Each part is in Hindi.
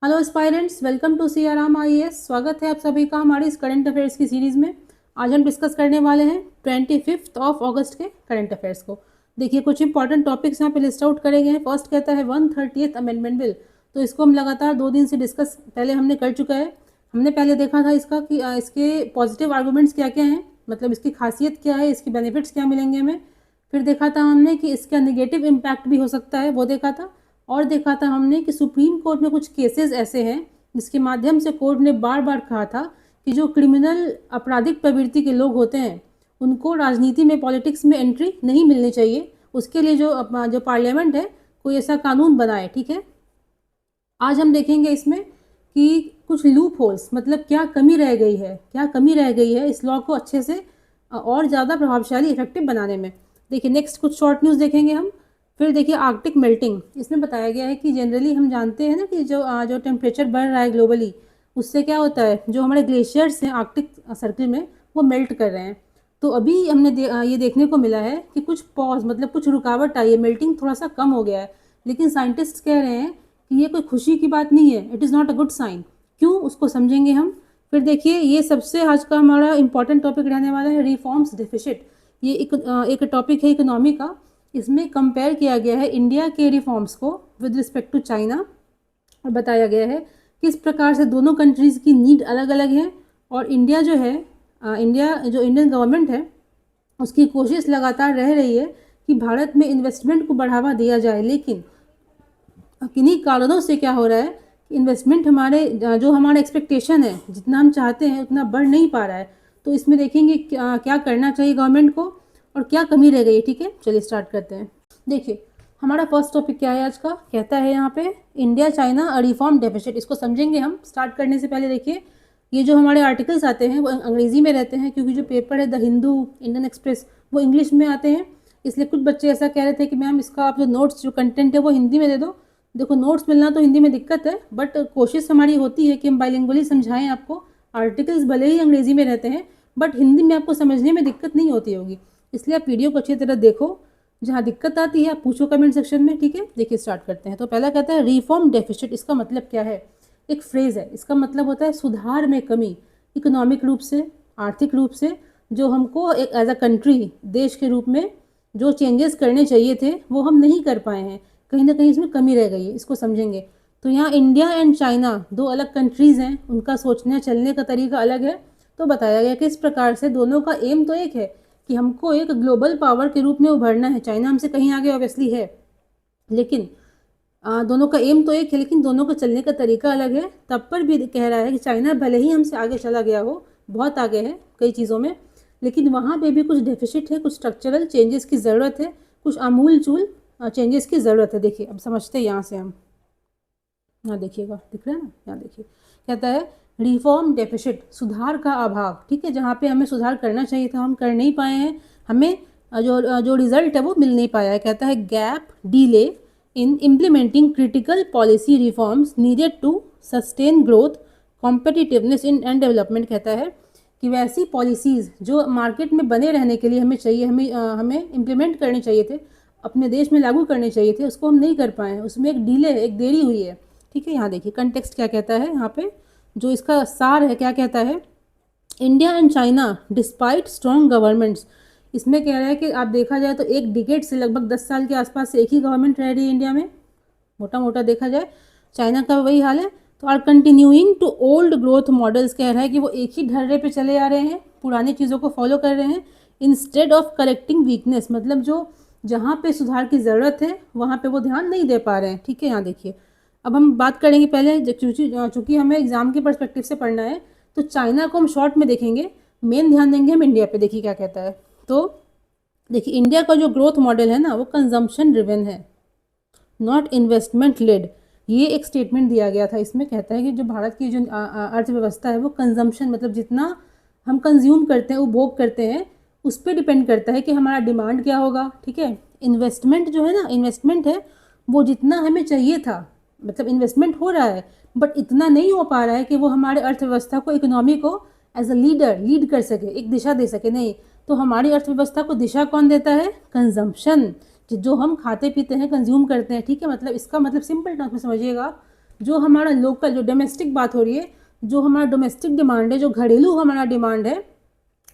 Hello aspirants, welcome to CRM IAS. स्वागत है आप सभी का हमारी इस करंट अफेयर्स की सीरीज़ में। आज हम डिस्कस करने वाले हैं 25 अगस्त के करंट अफेयर्स को। देखिए, कुछ इंपॉर्टेंट टॉपिक्स यहाँ पे लिस्ट आउट करे गए हैं। फर्स्ट कहता है 130th अमेंडमेंट बिल। तो इसको हम लगातार 2 दिन से डिस्कस पहले हमने कर चुका है। हमने पहले देखा था इसका कि इसके पॉजिटिव आर्गूमेंट्स क्या क्या हैं, मतलब इसकी खासियत क्या है, इसकी बेनिफिट्स क्या मिलेंगे हमें। फिर देखा था हमने कि इसका निगेटिव इम्पैक्ट भी हो सकता है, वो देखा था। और देखा था हमने कि सुप्रीम कोर्ट में कुछ केसेस ऐसे हैं जिसके माध्यम से कोर्ट ने बार बार कहा था कि जो क्रिमिनल आपराधिक प्रवृत्ति के लोग होते हैं उनको राजनीति में, पॉलिटिक्स में एंट्री नहीं मिलनी चाहिए। उसके लिए जो पार्लियामेंट है कोई ऐसा कानून बनाए। ठीक है, आज हम देखेंगे इसमें कि कुछ लूप होल्स, मतलब क्या कमी रह गई है इस लॉ को अच्छे से और ज़्यादा प्रभावशाली इफेक्टिव बनाने में। देखिए, नेक्स्ट कुछ शॉर्ट न्यूज़ देखेंगे हम। फिर देखिए आर्कटिक मेल्टिंग, इसमें बताया गया है कि जनरली हम जानते हैं ना कि जो टेम्परेचर बढ़ रहा है ग्लोबली, उससे क्या होता है, जो हमारे ग्लेशियर्स हैं आर्कटिक सर्कल में वो मेल्ट कर रहे हैं। तो अभी हमने ये देखने को मिला है कि कुछ पॉज, मतलब कुछ रुकावट आई है, मेल्टिंग थोड़ा सा कम हो गया है। लेकिन साइंटिस्ट कह रहे हैं कि ये कोई खुशी की बात नहीं है, it is not a good sign. क्यों, उसको समझेंगे हम। फिर देखिए, ये सबसे आज का हमारा इंपॉर्टेंट टॉपिक रहने वाला है रिफॉर्म्स डेफिसिट। ये एक टॉपिक है इकोनॉमी का। इसमें कंपेयर किया गया है इंडिया के रिफॉर्म्स को विद रिस्पेक्ट टू चाइना, और बताया गया है किस प्रकार से दोनों कंट्रीज़ की नीड अलग अलग है। और इंडिया जो इंडियन गवर्नमेंट है उसकी कोशिश लगातार रह रही है कि भारत में इन्वेस्टमेंट को बढ़ावा दिया जाए। लेकिन किन्हीं कारणों से क्या हो रहा है कि इन्वेस्टमेंट जो हमारा एक्सपेक्टेशन है, जितना हम चाहते हैं उतना बढ़ नहीं पा रहा है। तो इसमें देखेंगे क्या करना चाहिए गवर्नमेंट को और क्या कमी रह गई है। ठीक है, चलिए स्टार्ट करते हैं। देखिए, हमारा फर्स्ट टॉपिक क्या है आज का, कहता है यहाँ पे इंडिया चाइना रिफॉर्म डेफिसिट। इसको समझेंगे हम। स्टार्ट करने से पहले देखिए, ये जो हमारे आर्टिकल्स आते हैं वो अंग्रेज़ी में रहते हैं, क्योंकि जो पेपर है द हिंदू, इंडियन एक्सप्रेस, वो इंग्लिश में आते हैं। इसलिए कुछ बच्चे ऐसा कह रहे थे कि मैम इसका आप जो नोट्स, जो कंटेंट है वो हिंदी में दे दो। देखो, नोट्स मिलना तो हिंदी में दिक्कत है, बट कोशिश हमारी होती है कि हम बाइलिंगुअली समझाएं आपको। आर्टिकल्स भले ही अंग्रेज़ी में रहते हैं बट हिंदी में आपको समझने में दिक्कत नहीं होती होगी। इसलिए आप वीडियो को अच्छी तरह देखो। जहाँ दिक्कत आती है आप पूछो कमेंट सेक्शन में। ठीक है, देखिए स्टार्ट करते हैं। तो पहला कहता है रिफॉर्म डेफिसिट। इसका मतलब क्या है, एक फ्रेज़ है, इसका मतलब होता है सुधार में कमी। इकोनॉमिक रूप से, आर्थिक रूप से जो हमको एक एज अ कंट्री, देश के रूप में जो चेंजेस करने चाहिए थे वो हम नहीं कर पाए हैं, कहीं ना कहीं इसमें कमी रह गई है। इसको समझेंगे। तो यहाँ इंडिया एंड चाइना दो अलग कंट्रीज़ हैं, उनका सोचने चलने का तरीका अलग है। तो बताया गया कि इस प्रकार से दोनों का एम तो एक है कि हमको एक ग्लोबल पावर के रूप में उभरना है। चाइना हमसे कहीं आगे ऑब्वियसली है, लेकिन दोनों का एम तो एक है, लेकिन दोनों का चलने का तरीका अलग है। तब पर भी कह रहा है कि चाइना भले ही हमसे आगे चला गया हो, बहुत आगे है कई चीज़ों में, लेकिन वहाँ पे भी कुछ डेफिसिट है, कुछ स्ट्रक्चरल चेंजेस की ज़रूरत है, कुछ आमूल चूल चेंजेस की ज़रूरत है। देखिए, अब समझते हैं यहाँ से हम। यहाँ देखिएगा, दिख रहा है ना, यहाँ देखिए कहता है रिफॉर्म डेफिसिट, सुधार का अभाव। ठीक है, जहाँ पे हमें सुधार करना चाहिए था हम कर नहीं पाए हैं, हमें जो रिजल्ट है वो मिल नहीं पाया है। कहता है gap delay in implementing critical policy reforms needed to sustain growth, competitiveness in and development. कहता है कि वैसी पॉलिसीज़ जो मार्केट में बने रहने के लिए हमें चाहिए, हमें इम्प्लीमेंट करने चाहिए थे, अपने देश में लागू करने चाहिए थे, उसको हम नहीं कर पाए हैं। उसमें एक डिले है, एक देरी हुई है। ठीक है, यहाँ देखिए कंटेक्स्ट क्या कहता है, यहाँ पे जो इसका सार है क्या कहता है, India and China despite strong governments. इसमें कह रहा है कि आप देखा जाए तो एक डिकेड से, लगभग 10 साल के आसपास से एक ही गवर्नमेंट रह रही है इंडिया में, मोटा मोटा देखा जाए। चाइना का वही हाल है। तो are continuing to old growth models, कह रहा है कि वो एक ही ढर्रे पे चले आ रहे हैं, पुरानी चीज़ों को फॉलो कर रहे हैं, इंस्टेड ऑफ करेक्टिंग वीकनेस, मतलब जो जहाँ पे सुधार की ज़रूरत है वहाँ पे वो ध्यान नहीं दे पा रहे हैं। ठीक है, यहाँ देखिए, अब हम बात करेंगे पहले, चूँकि हमें एग्जाम के परस्पेक्टिव से पढ़ना है तो चाइना को हम शॉर्ट में देखेंगे, मेन ध्यान देंगे हम इंडिया पे। देखिए क्या कहता है। तो देखिए, इंडिया का जो ग्रोथ मॉडल है ना वो कंजम्पशन ड्रिवन है, नॉट इन्वेस्टमेंट लेड। ये एक स्टेटमेंट दिया गया था। इसमें कहता है कि जो भारत की जो अर्थव्यवस्था है वो कंजम्पशन, मतलब जितना हम कंज्यूम करते हैं, उपभोग करते हैं, उस पर डिपेंड करता है कि हमारा डिमांड क्या होगा। ठीक है, इन्वेस्टमेंट जो है ना, इन्वेस्टमेंट है वो जितना हमें चाहिए था, मतलब इन्वेस्टमेंट हो रहा है बट इतना नहीं हो पा रहा है कि वो हमारे अर्थव्यवस्था को, इकोनॉमी को एज अ लीडर लीड कर सके, एक दिशा दे सके। नहीं, तो हमारी अर्थव्यवस्था को दिशा कौन देता है, कंजम्पशन, जो हम खाते पीते हैं, कंज्यूम करते हैं। ठीक है, मतलब इसका मतलब सिंपल टर्म्स में समझिएगा जो हमारा लोकल, जो डोमेस्टिक बात हो रही है, जो हमारा डोमेस्टिक डिमांड है, जो घरेलू हमारा डिमांड है,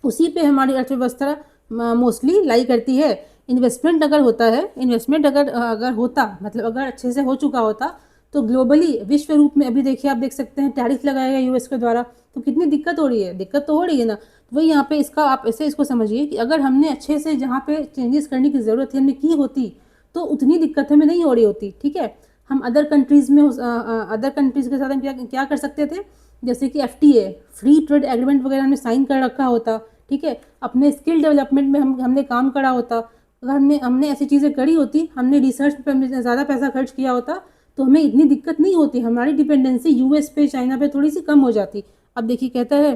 उसी पे हमारी अर्थव्यवस्था मोस्टली लाई करती है। इन्वेस्टमेंट अगर होता है, इन्वेस्टमेंट अगर अगर होता मतलब अगर अच्छे से हो चुका होता तो ग्लोबली, विश्व रूप में, अभी देखिए आप देख सकते हैं टैरिफ लगाया गया यूएस के द्वारा, तो कितनी दिक्कत हो रही है, दिक्कत तो हो रही है ना। तो वही यहाँ पे इसका आप ऐसे इसको समझिए कि अगर हमने अच्छे से जहाँ पे चेंजेस करने की ज़रूरत है हमने की होती तो उतनी दिक्कत हमें नहीं हो रही होती। ठीक है, हम अदर कंट्रीज़ में, अदर कंट्रीज़ के साथ हम क्या क्या कर सकते थे, जैसे कि FTA, फ्री ट्रेड एग्रीमेंट वगैरह हमने साइन कर रखा होता। ठीक है, अपने स्किल डेवलपमेंट में हमने काम करा होता। अगर हमने हमने ऐसी चीज़ें करी होती, हमने रिसर्च पे ज़्यादा पैसा खर्च किया होता तो हमें इतनी दिक्कत नहीं होती, हमारी डिपेंडेंसी यूएस पे, चाइना पे थोड़ी सी कम हो जाती। अब देखिए कहता है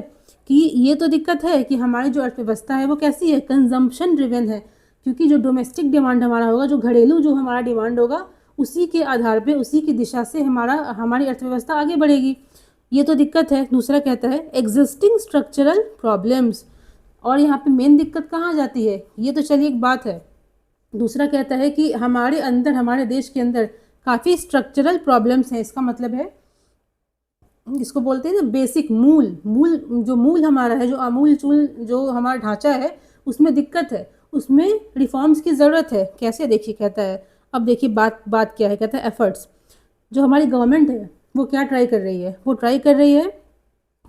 कि ये तो दिक्कत है कि हमारी जो अर्थव्यवस्था है वो कैसी है, कंजम्पशन ड्रिवन है, क्योंकि जो डोमेस्टिक डिमांड हमारा होगा, जो घरेलू जो हमारा डिमांड होगा, उसी के आधार पे, उसी की दिशा से हमारी अर्थव्यवस्था आगे बढ़ेगी। ये तो दिक्कत है। दूसरा कहता है एग्जिस्टिंग स्ट्रक्चरल प्रॉब्लम्स, और यहाँ पे मेन दिक्कत कहाँ जाती है, ये तो चलिए एक बात है। दूसरा कहता है कि हमारे अंदर, हमारे देश के अंदर काफ़ी स्ट्रक्चरल प्रॉब्लम्स हैं। इसका मतलब है, इसको बोलते हैं ना बेसिक, जो मूल हमारा है, जो अमूल चूल जो हमारा ढांचा है, उसमें दिक्कत है, उसमें रिफॉर्म्स की ज़रूरत है। कैसे, देखिए कहता है, अब देखिए बात क्या है, कहता है एफर्ट्स। जो हमारी गवर्नमेंट है वो क्या ट्राई कर रही है, वो ट्राई कर रही है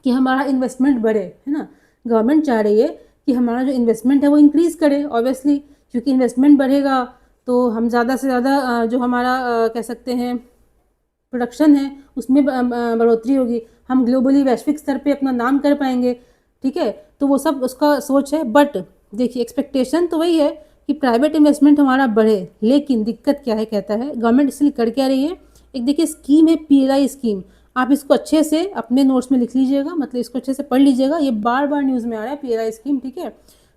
कि हमारा इन्वेस्टमेंट बढ़े, है ना। गवर्नमेंट चाह रही है कि हमारा जो इन्वेस्टमेंट है वो इंक्रीज़ करे, ऑब्वियसली, क्योंकि इन्वेस्टमेंट बढ़ेगा तो हम ज़्यादा से ज़्यादा जो हमारा कह सकते हैं प्रोडक्शन है उसमें बढ़ोतरी होगी, हम ग्लोबली, वैश्विक स्तर पे अपना नाम कर पाएंगे। ठीक है, तो वो सब उसका सोच है। बट देखिए एक्सपेक्टेशन तो वही है कि प्राइवेट इन्वेस्टमेंट हमारा बढ़े, लेकिन दिक्कत क्या है, कहता है गवर्नमेंट इसलिए कर क्या रही है। एक देखिए स्कीम है PLI स्कीम, आप इसको अच्छे से अपने नोट्स में लिख लीजिएगा, मतलब इसको अच्छे से पढ़ लीजिएगा, ये बार बार न्यूज़ में आ रहा है PLI स्कीम। ठीक है,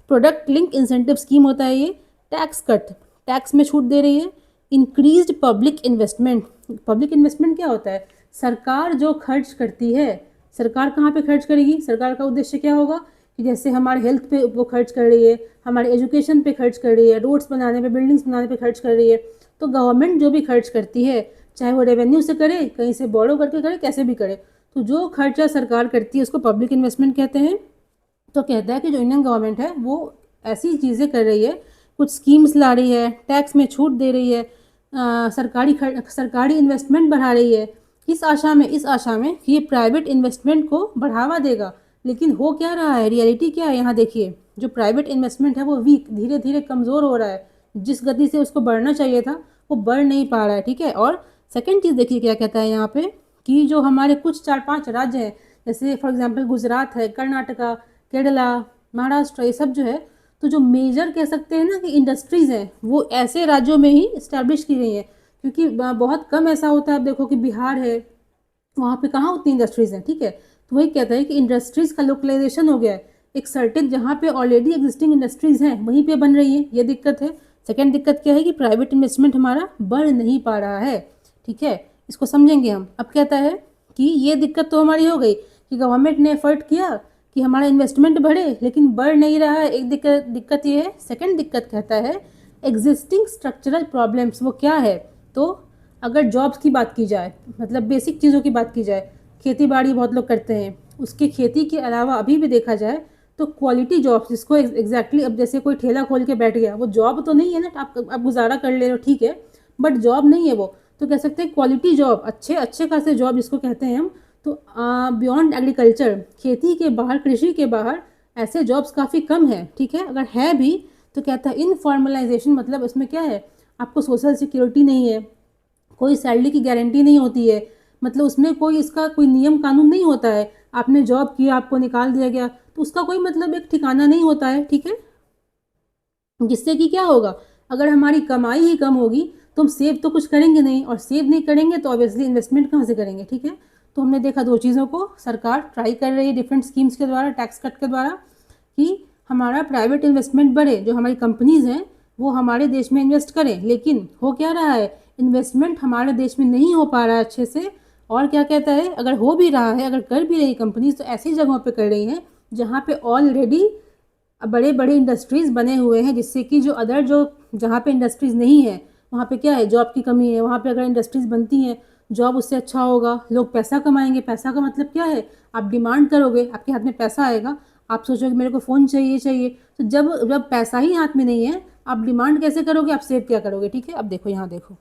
प्रोडक्ट लिंक इंसेंटिव स्कीम होता है ये। टैक्स कट, टैक्स में छूट दे रही है। Increased public investment, public investment क्या होता है, सरकार जो खर्च करती है, सरकार कहाँ पे खर्च करेगी, सरकार का उद्देश्य क्या होगा कि जैसे हमारे हेल्थ पे वो खर्च कर रही है, हमारे एजुकेशन पे खर्च कर रही है, रोड्स बनाने पे, बिल्डिंग्स बनाने पे खर्च कर रही है। तो गवर्नमेंट जो भी खर्च करती है, चाहे वो रेवेन्यू से करे, कहीं से बोरो करके करे, कैसे भी करे, तो जो खर्चा सरकार करती है उसको पब्लिक इन्वेस्टमेंट कहते हैं। तो कहता है कि जो इंडियन गवर्नमेंट है वो ऐसी चीज़ें कर रही है, कुछ स्कीम्स ला रही है, टैक्स में छूट दे रही है, सरकारी इन्वेस्टमेंट बढ़ा रही है, इस आशा में कि ये प्राइवेट इन्वेस्टमेंट को बढ़ावा देगा। लेकिन हो क्या रहा है, रियलिटी क्या है, यहाँ देखिए जो प्राइवेट इन्वेस्टमेंट है वो वीक, धीरे धीरे कमज़ोर हो रहा है, जिस गति से उसको बढ़ना चाहिए था वो बढ़ नहीं पा रहा है। ठीक है, और सेकेंड चीज़ देखिए क्या कहता है यहाँ पे, कि जो हमारे कुछ 4-5 राज्य हैं, जैसे फॉर एग्जांपल गुजरात है, कर्नाटका, केरला, महाराष्ट्र, ये सब जो है, तो जो मेजर कह सकते हैं ना कि इंडस्ट्रीज़ हैं वो ऐसे राज्यों में ही इस्टेब्लिश की गई हैं, क्योंकि बहुत कम ऐसा होता है। आप देखो कि बिहार है, वहाँ पे कहाँ उतनी इंडस्ट्रीज़ हैं। ठीक है, तो वही कहता है कि इंडस्ट्रीज़ का लोकलाइजेशन हो गया है, एक सर्टेन जहाँ पे ऑलरेडी एग्जिस्टिंग इंडस्ट्रीज़ हैं वहीं पे बन रही है, ये दिक्कत है। सेकेंड दिक्कत क्या है कि प्राइवेट इन्वेस्टमेंट हमारा बढ़ नहीं पा रहा है। ठीक है, इसको समझेंगे हम। अब कहता है कि ये दिक्कत तो हमारी हो गई कि गवर्नमेंट ने एफर्ट किया कि हमारा इन्वेस्टमेंट बढ़े, लेकिन बढ़ नहीं रहा है, एक दिक्कत ये है। सेकंड दिक्कत कहता है एग्जिस्टिंग स्ट्रक्चरल प्रॉब्लम्स, वो क्या है, तो अगर जॉब्स की बात की जाए, मतलब बेसिक चीज़ों की बात की जाए, खेती बाड़ी बहुत लोग करते हैं, उसके खेती के अलावा अभी भी देखा जाए तो क्वालिटी जॉब्स, जिसको एग्जैक्टली अब जैसे कोई ठेला खोल के बैठ गया, वो जॉब तो नहीं है ना, आप गुजारा कर ले रहे हो, ठीक है, बट जॉब नहीं है वो, तो कह सकते हैं क्वालिटी जॉब, अच्छे खासे जॉब जिसको कहते हैं हम। तो बियॉन्ड एग्रीकल्चर, खेती के बाहर, कृषि के बाहर ऐसे जॉब्स काफ़ी कम है। ठीक है, अगर है भी तो कहता है इनफॉर्मलाइजेशन, मतलब इसमें क्या है, आपको सोशल सिक्योरिटी नहीं है, कोई सैलरी की गारंटी नहीं होती है, मतलब उसमें कोई इसका कोई नियम कानून नहीं होता है, आपने जॉब किया आपको निकाल दिया गया तो उसका कोई मतलब एक ठिकाना नहीं होता है। ठीक है, जिससे कि क्या होगा, अगर हमारी कमाई ही कम होगी तो हम सेव तो कुछ करेंगे नहीं, और सेव नहीं करेंगे तो ऑब्वियसली इन्वेस्टमेंट कहाँ से करेंगे। ठीक है, तो हमने देखा दो चीज़ों को सरकार ट्राई कर रही है डिफरेंट स्कीम्स के द्वारा, टैक्स कट के द्वारा, कि हमारा प्राइवेट इन्वेस्टमेंट बढ़े, जो हमारी कंपनीज़ हैं वो हमारे देश में इन्वेस्ट करें। लेकिन हो क्या रहा है, इन्वेस्टमेंट हमारे देश में नहीं हो पा रहा है अच्छे से। और क्या कहता है, अगर हो भी रहा है, अगर कर भी रही कंपनीज तो ऐसी जगहों पे कर रही हैं जहाँ पे ऑलरेडी बड़े बड़े इंडस्ट्रीज़ बने हुए हैं, जिससे कि जो जहाँ पे इंडस्ट्रीज़ नहीं है वहाँ पे क्या है, जॉब की कमी है। वहाँ पे अगर इंडस्ट्रीज़ बनती हैं जॉब उससे अच्छा होगा, लोग पैसा कमाएंगे। पैसा का मतलब क्या है, आप डिमांड करोगे, आपके हाथ में पैसा आएगा, आप सोचोगे मेरे को फ़ोन चाहिए चाहिए। तो जब जब पैसा ही हाथ में नहीं है, आप डिमांड कैसे करोगे, आप सेव क्या करोगे। ठीक है, अब देखो यहाँ देखो,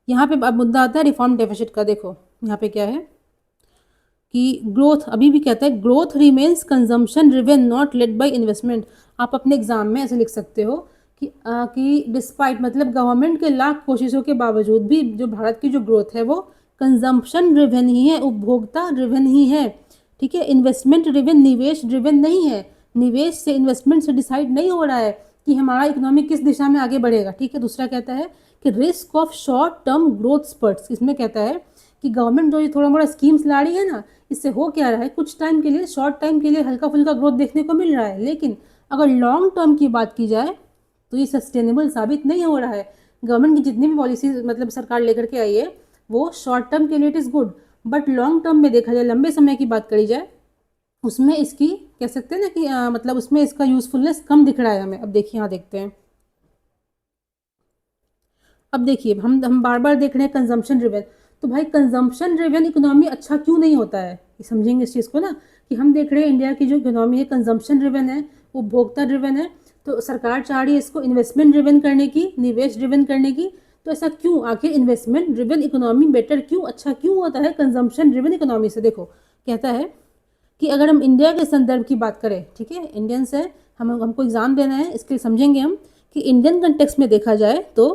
यहाँ पे अब मुद्दा आता है रिफॉर्म डेफिसिट का। देखो यहाँ पे क्या है कि ग्रोथ अभी भी कहता है growth remains consumption driven not led by investment. आप अपने एग्जाम में ऐसे लिख सकते हो कि डिस्पाइट मतलब गवर्नमेंट के लाख कोशिशों के बावजूद भी जो भारत की जो ग्रोथ है वो कंजम्पशन ड्रिवन ही है, उपभोक्ता ड्रिवन ही है। ठीक है, इन्वेस्टमेंट ड्रिवन, निवेश ड्रिवन नहीं है। निवेश से, इन्वेस्टमेंट से डिसाइड नहीं हो रहा है कि हमारा इकोनॉमी किस दिशा में आगे बढ़ेगा। ठीक है, दूसरा कहता है कि risk of short term growth sprouts. इसमें कहता है कि गवर्नमेंट जो ये थोड़ा मोड़ा स्कीम्स ला रही है ना, इससे हो क्या रहा है, कुछ टाइम के लिए, शॉर्ट टाइम के लिए हल्का फुल्का ग्रोथ देखने को मिल रहा है, लेकिन अगर लॉन्ग टर्म की बात की जाए तो ये सस्टेनेबल साबित नहीं हो रहा है। गवर्नमेंट की जितनी भी पॉलिसी मतलब सरकार लेकर के आई है वो शॉर्ट टर्म के लिए it is good, but long term में देखा जाए, लंबे समय की बात करी जाए, उसमें इसकी कह सकते हैं ना कि मतलब उसमें इसका यूजफुलनेस कम दिख रहा है हमें। अब देखिए यहाँ देखते हैं, अब देखिए हम बार बार देख रहे हैं कंजम्पशन ड्रिवन। तो भाई कंजम्पशन ड्रिवन इकोनॉमी अच्छा क्यों नहीं होता है, ये समझेंगे इस चीज़ को ना, कि हम देख रहे हैं इंडिया की जो इकोनॉमी है कंजम्पशन ड्रिवन है, उपभोक्ता ड्रिवन है। तो सरकार चाह रही है इसको इन्वेस्टमेंट ड्रिवन करने की, निवेश ड्रिवन करने की। तो ऐसा क्यों, आखिर इन्वेस्टमेंट ड्रिवन इकोनॉमी बेटर क्यों, अच्छा क्यों होता है कंजम्पशन ड्रिवन इकोनॉमी से। देखो कहता है कि अगर हम इंडिया के संदर्भ की बात करें, ठीक है, इंडियंस है, हमको एग्जाम देना है, इसके लिए समझेंगे हम कि इंडियन कंटेक्स्ट में देखा जाए तो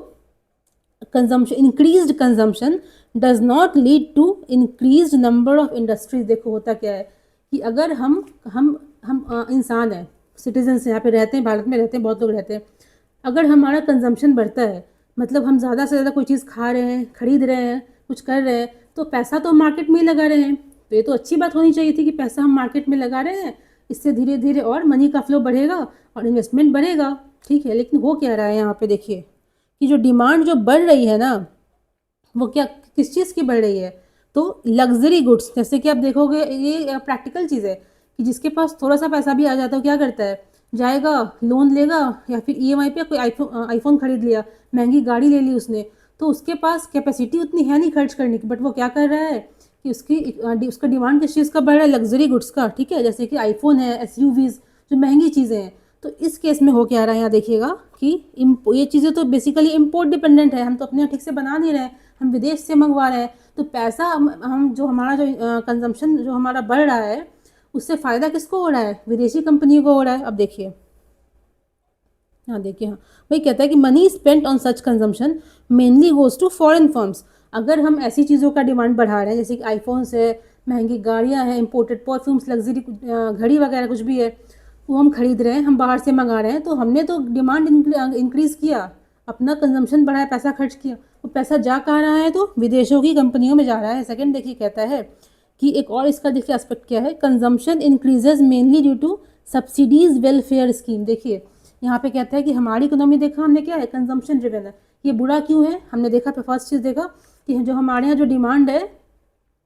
consumption, increased consumption does not lead to increased number of industries. देखो होता क्या है कि अगर हम इंसान हैं, सिटीजन्स यहाँ पे रहते हैं, भारत में रहते हैं, बहुत लोग रहते हैं, अगर हमारा कंजम्पशन बढ़ता है, मतलब हम ज़्यादा से ज़्यादा कोई चीज़ खा रहे हैं, खरीद रहे हैं, कुछ कर रहे हैं, तो पैसा तो हम मार्केट में ही लगा रहे हैं। तो ये तो अच्छी बात होनी चाहिए थी कि पैसा हम मार्केट में लगा रहे हैं, इससे धीरे धीरे और मनी का फ्लो बढ़ेगा और इन्वेस्टमेंट बढ़ेगा। ठीक है, लेकिन हो क्या रहा है यहाँ पे देखिए कि जो डिमांड जो बढ़ रही है ना, वो क्या, किस चीज़ की बढ़ रही है, तो लग्जरी गुड्स। जैसे कि आप देखोगे ये प्रैक्टिकल चीज़ है कि जिसके पास थोड़ा सा पैसा भी आ जाता है क्या करता है, जाएगा लोन लेगा या फिर ईएमआई पे कोई आईफोन खरीद लिया, महंगी गाड़ी ले ली उसने, तो उसके पास कैपेसिटी उतनी है नहीं खर्च करने की, बट वो क्या कर रहा है कि उसका डिमांड किस चीज़ का बढ़ रहा है, लग्जरी गुड्स का। ठीक है, जैसे कि आईफोन है, एसयूवीज, जो महंगी चीज़ें हैं। तो इस केस में हो क्या रहा है यहाँ देखिएगा कि ये चीज़ें तो बेसिकली इम्पोर्ट डिपेंडेंट है, हम तो अपने यहाँ ठीक से बना नहीं रहे, हम विदेश से मंगवा रहे हैं। तो पैसा हम जो हमारा जो कंजम्पशन जो हमारा बढ़ रहा है, उससे फ़ायदा किसको हो रहा है, विदेशी कंपनियों को हो रहा है। अब देखिए हाँ देखिए, हाँ वही कहता है कि money spent on such consumption mainly goes to foreign firms. अगर हम ऐसी चीज़ों का डिमांड बढ़ा रहे हैं जैसे कि आईफोन्स है, महंगी गाड़ियाँ हैं, इंपोर्टेड परफ्यूम्स, लग्जरी घड़ी वगैरह कुछ भी है, वो हम खरीद रहे हैं, हम बाहर से मंगा रहे हैं, तो हमने तो डिमांड इंक्रीज़ किया, अपना कंजम्पशन बढ़ाया, पैसा खर्च किया। वो पैसा जा कहाँ रहा है, तो विदेशों की कंपनियों में जा रहा है। सेकंड देखिए कहता है कि एक और इसका देखिए एस्पेक्ट क्या है, consumption increases mainly due to subsidies welfare scheme. देखिए यहाँ पे कहता है कि हमारी इकोनॉमी देखा हमने क्या है, कंजम्पशन ड्रिवन है। ये बुरा क्यों है, हमने देखा फर्स्ट चीज़ देखा कि जो हमारे यहाँ जो डिमांड है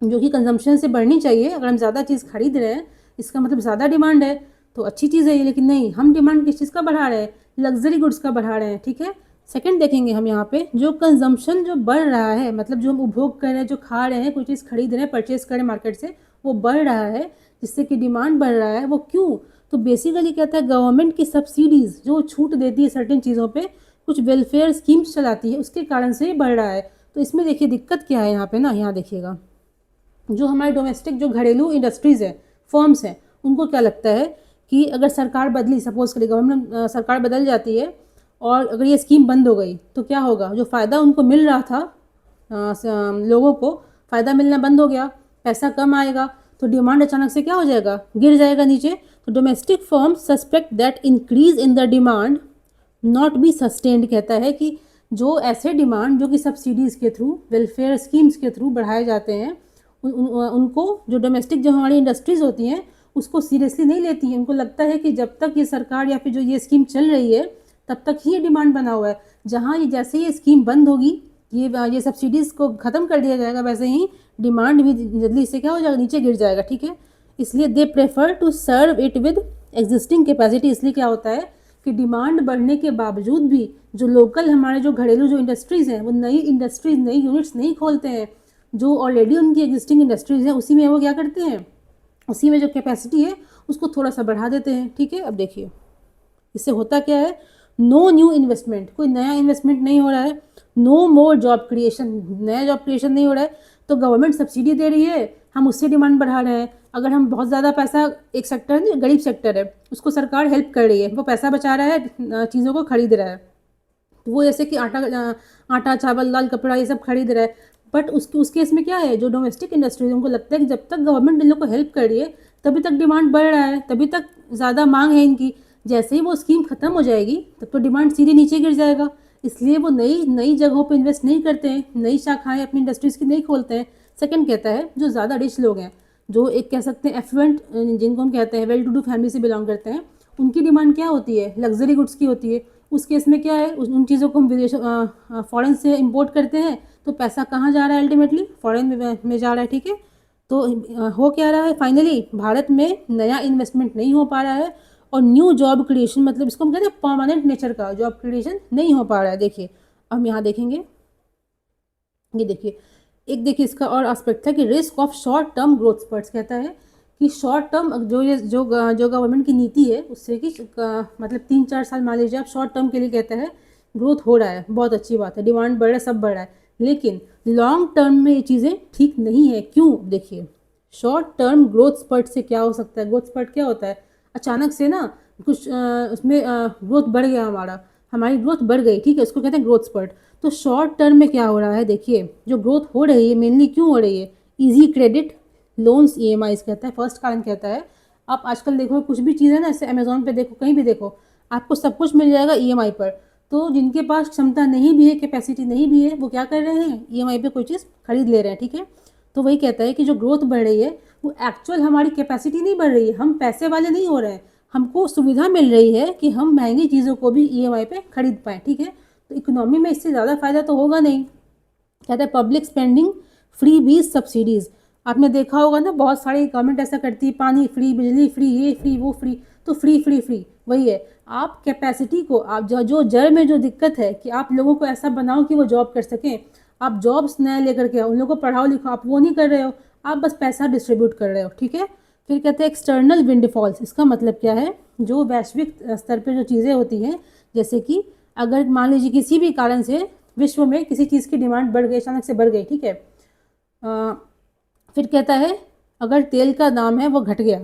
जो कि कंजम्पशन से बढ़नी चाहिए, अगर हम ज़्यादा चीज़ खरीद रहे हैं इसका मतलब ज़्यादा डिमांड है, तो अच्छी चीज़ है ये, लेकिन नहीं, हम डिमांड किस चीज़ का बढ़ा रहे हैं, लग्जरी गुड्स का बढ़ा रहे हैं। ठीक है, सेकंड देखेंगे हम यहाँ पे जो कंजम्पशन जो बढ़ रहा है, मतलब जो हम उपभोग कर रहे हैं, जो खा रहे हैं, कोई चीज़ खरीद रहे हैं, परचेज करें मार्केट से, वो बढ़ रहा है, जिससे कि डिमांड बढ़ रहा है। वो क्यों, तो बेसिकली कहता है गवर्नमेंट की सब्सिडीज़ जो छूट देती है सर्टेन चीज़ों पर, कुछ वेलफेयर स्कीम्स चलाती है, उसके कारण से बढ़ रहा है। तो इसमें देखिए दिक्कत क्या है यहाँ पे ना, यहाँ देखिएगा जो हमारे डोमेस्टिक जो घरेलू इंडस्ट्रीज़ हैं, फर्म्स हैं, उनको क्या लगता है कि अगर सरकार बदली, सपोज करिए गवर्नमेंट सरकार बदल जाती है और अगर ये स्कीम बंद हो गई तो क्या होगा, जो फ़ायदा उनको मिल रहा था लोगों को, फ़ायदा मिलना बंद हो गया, पैसा कम आएगा, तो डिमांड अचानक से क्या हो जाएगा, गिर जाएगा नीचे। तो domestic firms suspect that increase in the demand not be sustained. कहता है कि जो ऐसे डिमांड जो कि सब्सिडीज़ के थ्रू, वेलफेयर स्कीम्स के थ्रू बढ़ाए जाते हैं, उनको जो डोमेस्टिक जो हमारी इंडस्ट्रीज़ होती हैं उसको सीरियसली नहीं लेती हैं। उनको लगता है कि जब तक ये सरकार या फिर जो ये स्कीम चल रही है तब तक ही ये डिमांड बना हुआ है, जहाँ ये जैसे ये स्कीम बंद होगी, ये सब्सिडीज़ को ख़त्म कर दिया जाएगा, वैसे ही डिमांड भी जल्दी से क्या हो जाएगा, नीचे गिर जाएगा। ठीक है, इसलिए they prefer to serve it with existing capacity. इसलिए क्या होता है कि डिमांड बढ़ने के बावजूद भी जो लोकल हमारे जो घरेलू जो इंडस्ट्रीज़ हैं वो नई इंडस्ट्रीज नई यूनिट्स नहीं खोलते हैं। जो ऑलरेडी उनकी एग्जिस्टिंग इंडस्ट्रीज़ हैं उसी में वो क्या करते हैं, उसी में जो कैपेसिटी है उसको थोड़ा सा बढ़ा देते हैं। ठीक है, अब देखिए इससे होता क्या है, नो न्यू इन्वेस्टमेंट, कोई नया इन्वेस्टमेंट नहीं हो रहा है। नो मोर जॉब क्रिएशन, नया जॉब क्रिएशन नहीं हो रहा है। तो गवर्नमेंट सब्सिडी दे रही है, हम उससे डिमांड बढ़ा रहे हैं। अगर हम बहुत ज़्यादा पैसा, एक सेक्टर है गरीब सेक्टर है, उसको सरकार हेल्प कर रही है, वो पैसा बचा रहा है, चीज़ों को खरीद रहा है। तो वो जैसे कि आटा चावल दाल कपड़ा ये सब खरीद रहा है। बट उस केस में क्या है, जो डोमेस्टिक इंडस्ट्री उनको लगता है कि जब तक गवर्नमेंट इन लोग को हेल्प कर रही है तभी तक डिमांड बढ़ रहा है, तभी तक ज़्यादा मांग है इनकी। जैसे ही वो स्कीम ख़त्म हो जाएगी तब तो डिमांड सीधे नीचे गिर जाएगा। इसलिए वो नई नई जगहों पे इन्वेस्ट नहीं करते हैं, नई शाखाएं अपनी इंडस्ट्रीज़ की नहीं खोलते हैं। सेकंड कहता है जो ज़्यादा रिच लोग हैं, जो एक कह सकते हैं एफ्लुएंट, जिनको हम कहते हैं वेल टू डू फैमिली से बिलोंग करते हैं, उनकी डिमांड क्या होती है, लग्जरी गुड्स की होती है। उस केस में क्या है, उन चीज़ों को हम विदेश फॉरेन से इंपोर्ट करते हैं, तो पैसा कहाँ जा रहा है, अल्टीमेटली फॉरेन में जा रहा है। ठीक है, तो हो क्या रहा है, फाइनली भारत में नया इन्वेस्टमेंट नहीं हो पा रहा है और न्यू जॉब क्रिएशन, मतलब इसको हम कहते हैं परमानेंट नेचर का जॉब क्रिएशन नहीं हो पा रहा है। देखिए हम यहाँ देखेंगे, ये देखिए एक देखिए इसका और एस्पेक्ट था कि risk of short term growth sprouts, कहता है कि शॉर्ट टर्म जो गवर्नमेंट की नीति है उससे कि मतलब 3-4 साल मान लीजिए आप शॉर्ट टर्म के लिए कहता है ग्रोथ हो रहा है, बहुत अच्छी बात है, डिमांड बढ़ रहा है, सब बढ़ रहा है, लेकिन लॉन्ग टर्म में ये चीज़ें ठीक नहीं है। क्यों, देखिए शॉर्ट टर्म ग्रोथ स्पर्ट से क्या हो सकता है, ग्रोथ स्पर्ट क्या होता है, अचानक से ना कुछ उसमें ग्रोथ बढ़ गया, हमारी ग्रोथ बढ़ गई, ठीक है, उसको कहते हैं ग्रोथ स्पर्ट। तो शॉर्ट टर्म में क्या हो रहा है, देखिए जो ग्रोथ हो रही है मेनली क्यों हो रही है, ईजी क्रेडिट लोन्स ईएमआईज कहता है, फर्स्ट कारण कहता है। आप आजकल देखो कुछ भी चीज़ है ना, जैसे अमेजोन पे देखो, कहीं भी देखो, आपको सब कुछ मिल जाएगा ईएमआई पर। तो जिनके पास क्षमता नहीं भी है, कैपेसिटी नहीं भी है, वो क्या कर रहे हैं, ईएमआई पे कोई चीज़ खरीद ले रहे हैं। ठीक है, तो वही कहता है कि जो ग्रोथ बढ़ रही है वो एक्चुअल हमारी कैपेसिटी नहीं बढ़ रही है, हम पैसे वाले नहीं हो रहे हैं, हमको सुविधा मिल रही है कि हम महंगी चीज़ों को भी ईएमआई पे खरीद पाएँ। ठीक है, तो इकोनॉमी में इससे ज़्यादा फायदा तो होगा नहीं। कहता है पब्लिक स्पेंडिंग, फ्री बीज सब्सिडीज़, आपने देखा होगा ना, बहुत सारी गवर्नमेंट ऐसा करती है, पानी फ्री, बिजली फ्री, ये फ्री, वो फ्री, तो फ्री फ्री फ्री वही है। आप कैपेसिटी को, आप जो जड़ में जो दिक्कत है कि आप लोगों को ऐसा बनाओ कि वो जॉब कर सकें, आप जॉब्स नए लेकर के, उन लोगों को पढ़ाओ लिखाओ, आप वो नहीं कर रहे हो, आप बस पैसा डिस्ट्रीब्यूट कर रहे हो। ठीक है, फिर कहते हैं एक्सटर्नल विंडफॉल्स, इसका मतलब क्या है, जो वैश्विक स्तर पर जो चीज़ें होती हैं, जैसे कि अगर मान लीजिए किसी भी कारण से विश्व में किसी चीज़ की डिमांड बढ़ गई, अचानक से बढ़ गई, ठीक है, फिर कहता है अगर तेल का दाम है वो घट गया,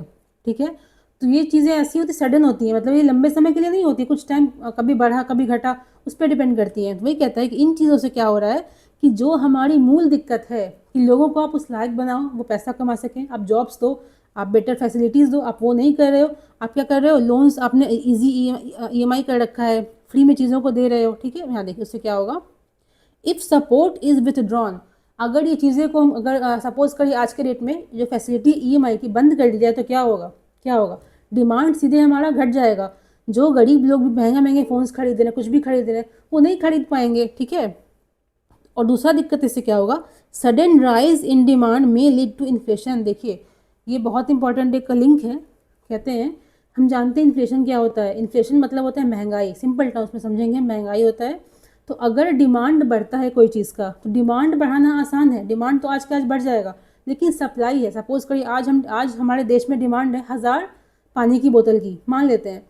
ठीक है, तो ये चीज़ें ऐसी होती सडन होती हैं, मतलब ये लंबे समय के लिए नहीं होती, कुछ टाइम कभी बढ़ा कभी घटा, उस पर डिपेंड करती हैं। तो वही कहता है कि इन चीज़ों से क्या हो रहा है कि जो हमारी मूल दिक्कत है कि लोगों को आप उस लायक बनाओ, वो पैसा कमा सकें, आप जॉब्स दो, आप बेटर फैसिलिटीज़ दो, आप वो नहीं कर रहे हो। आप क्या कर रहे हो, लोन्स आपने ईजी ईएमआई कर रखा है, फ्री में चीज़ों को दे रहे हो। ठीक है, यहाँ देखिए उससे क्या होगा, इफ़ सपोर्ट इज़ विथड्रॉन, अगर ये चीज़ें को हम अगर सपोज करिए आज के डेट में जो फैसिलिटी ईएमआई की बंद कर दी जाए तो क्या होगा, क्या होगा, डिमांड सीधे हमारा घट जाएगा। जो गरीब लोग भी महंगे महंगे फ़ोन्स खरीद रहे हैं, कुछ भी खरीद रहे हैं, वो नहीं खरीद पाएंगे। ठीक है, और दूसरा दिक्कत इससे क्या होगा, सडन राइज इन डिमांड में लीड टू इन्फ्लेशन। देखिए ये बहुत इंपॉर्टेंट एक लिंक है। कहते हैं, हम जानते हैं इन्फ्लेशन क्या होता है, इन्फ्लेशन मतलब होता है महंगाई, सिंपल टर्म्स में समझेंगे, महंगाई होता है। तो अगर डिमांड बढ़ता है कोई चीज़ का, तो डिमांड बढ़ाना आसान है, डिमांड तो आज के आज बढ़ जाएगा, लेकिन सप्लाई है, सपोज करिए आज हमारे देश में डिमांड है 1000 पानी की बोतल की, मान लेते हैं,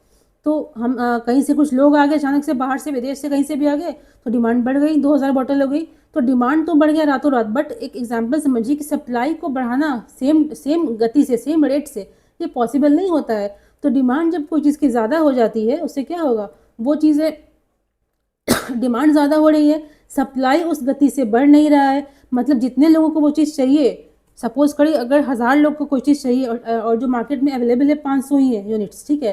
तो हम कहीं से कुछ लोग आ गए अचानक से, बाहर से विदेश से कहीं से भी आ गए, तो डिमांड बढ़ गई, 2000 बोतल हो गई, तो डिमांड तो बढ़ गया रातों रात। बट एक एग्जांपल समझिए कि सप्लाई को बढ़ाना सेम गति से, सेम रेट से, ये पॉसिबल नहीं होता है। तो डिमांड जब कोई चीज़ की ज़्यादा हो जाती है, उससे क्या होगा, वो चीज़ें डिमांड ज़्यादा हो रही है, सप्लाई उस गति से बढ़ नहीं रहा है, मतलब जितने लोगों को वो चीज़ चाहिए, सपोज करिए अगर 1000 लोग को कोई चीज़ चाहिए और जो मार्केट में अवेलेबल है 500 ही है यूनिट्स, ठीक है,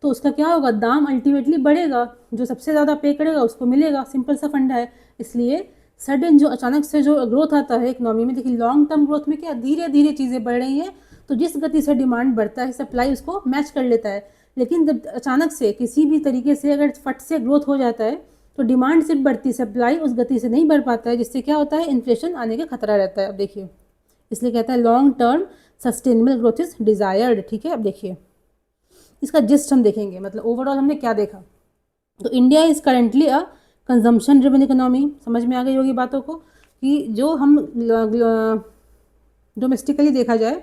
तो उसका क्या होगा, दाम अल्टीमेटली बढ़ेगा, जो सबसे ज़्यादा पे करेगा उसको मिलेगा, सिंपल सा फंडा है। इसलिए सडन जो अचानक से जो ग्रोथ आता है इकोनॉमी में, देखिए लॉन्ग टर्म ग्रोथ में क्या धीरे धीरे चीज़ें बढ़ रही हैं, तो जिस गति से डिमांड बढ़ता है सप्लाई उसको मैच कर लेता है। लेकिन जब अचानक से किसी भी तरीके से अगर फट से ग्रोथ हो जाता है, तो डिमांड सिर्फ बढ़ती, सप्लाई उस गति से नहीं बढ़ पाता है, जिससे क्या होता है, इन्फ्लेशन आने का खतरा रहता है। अब देखिए, इसलिए कहता है long term sustainable growth is desired. ठीक है, अब देखिए इसका जिस्ट हम देखेंगे, मतलब ओवरऑल हमने क्या देखा, तो India is currently a consumption driven economy. समझ में आ गई होगी बातों को कि जो हम डोमेस्टिकली देखा जाए,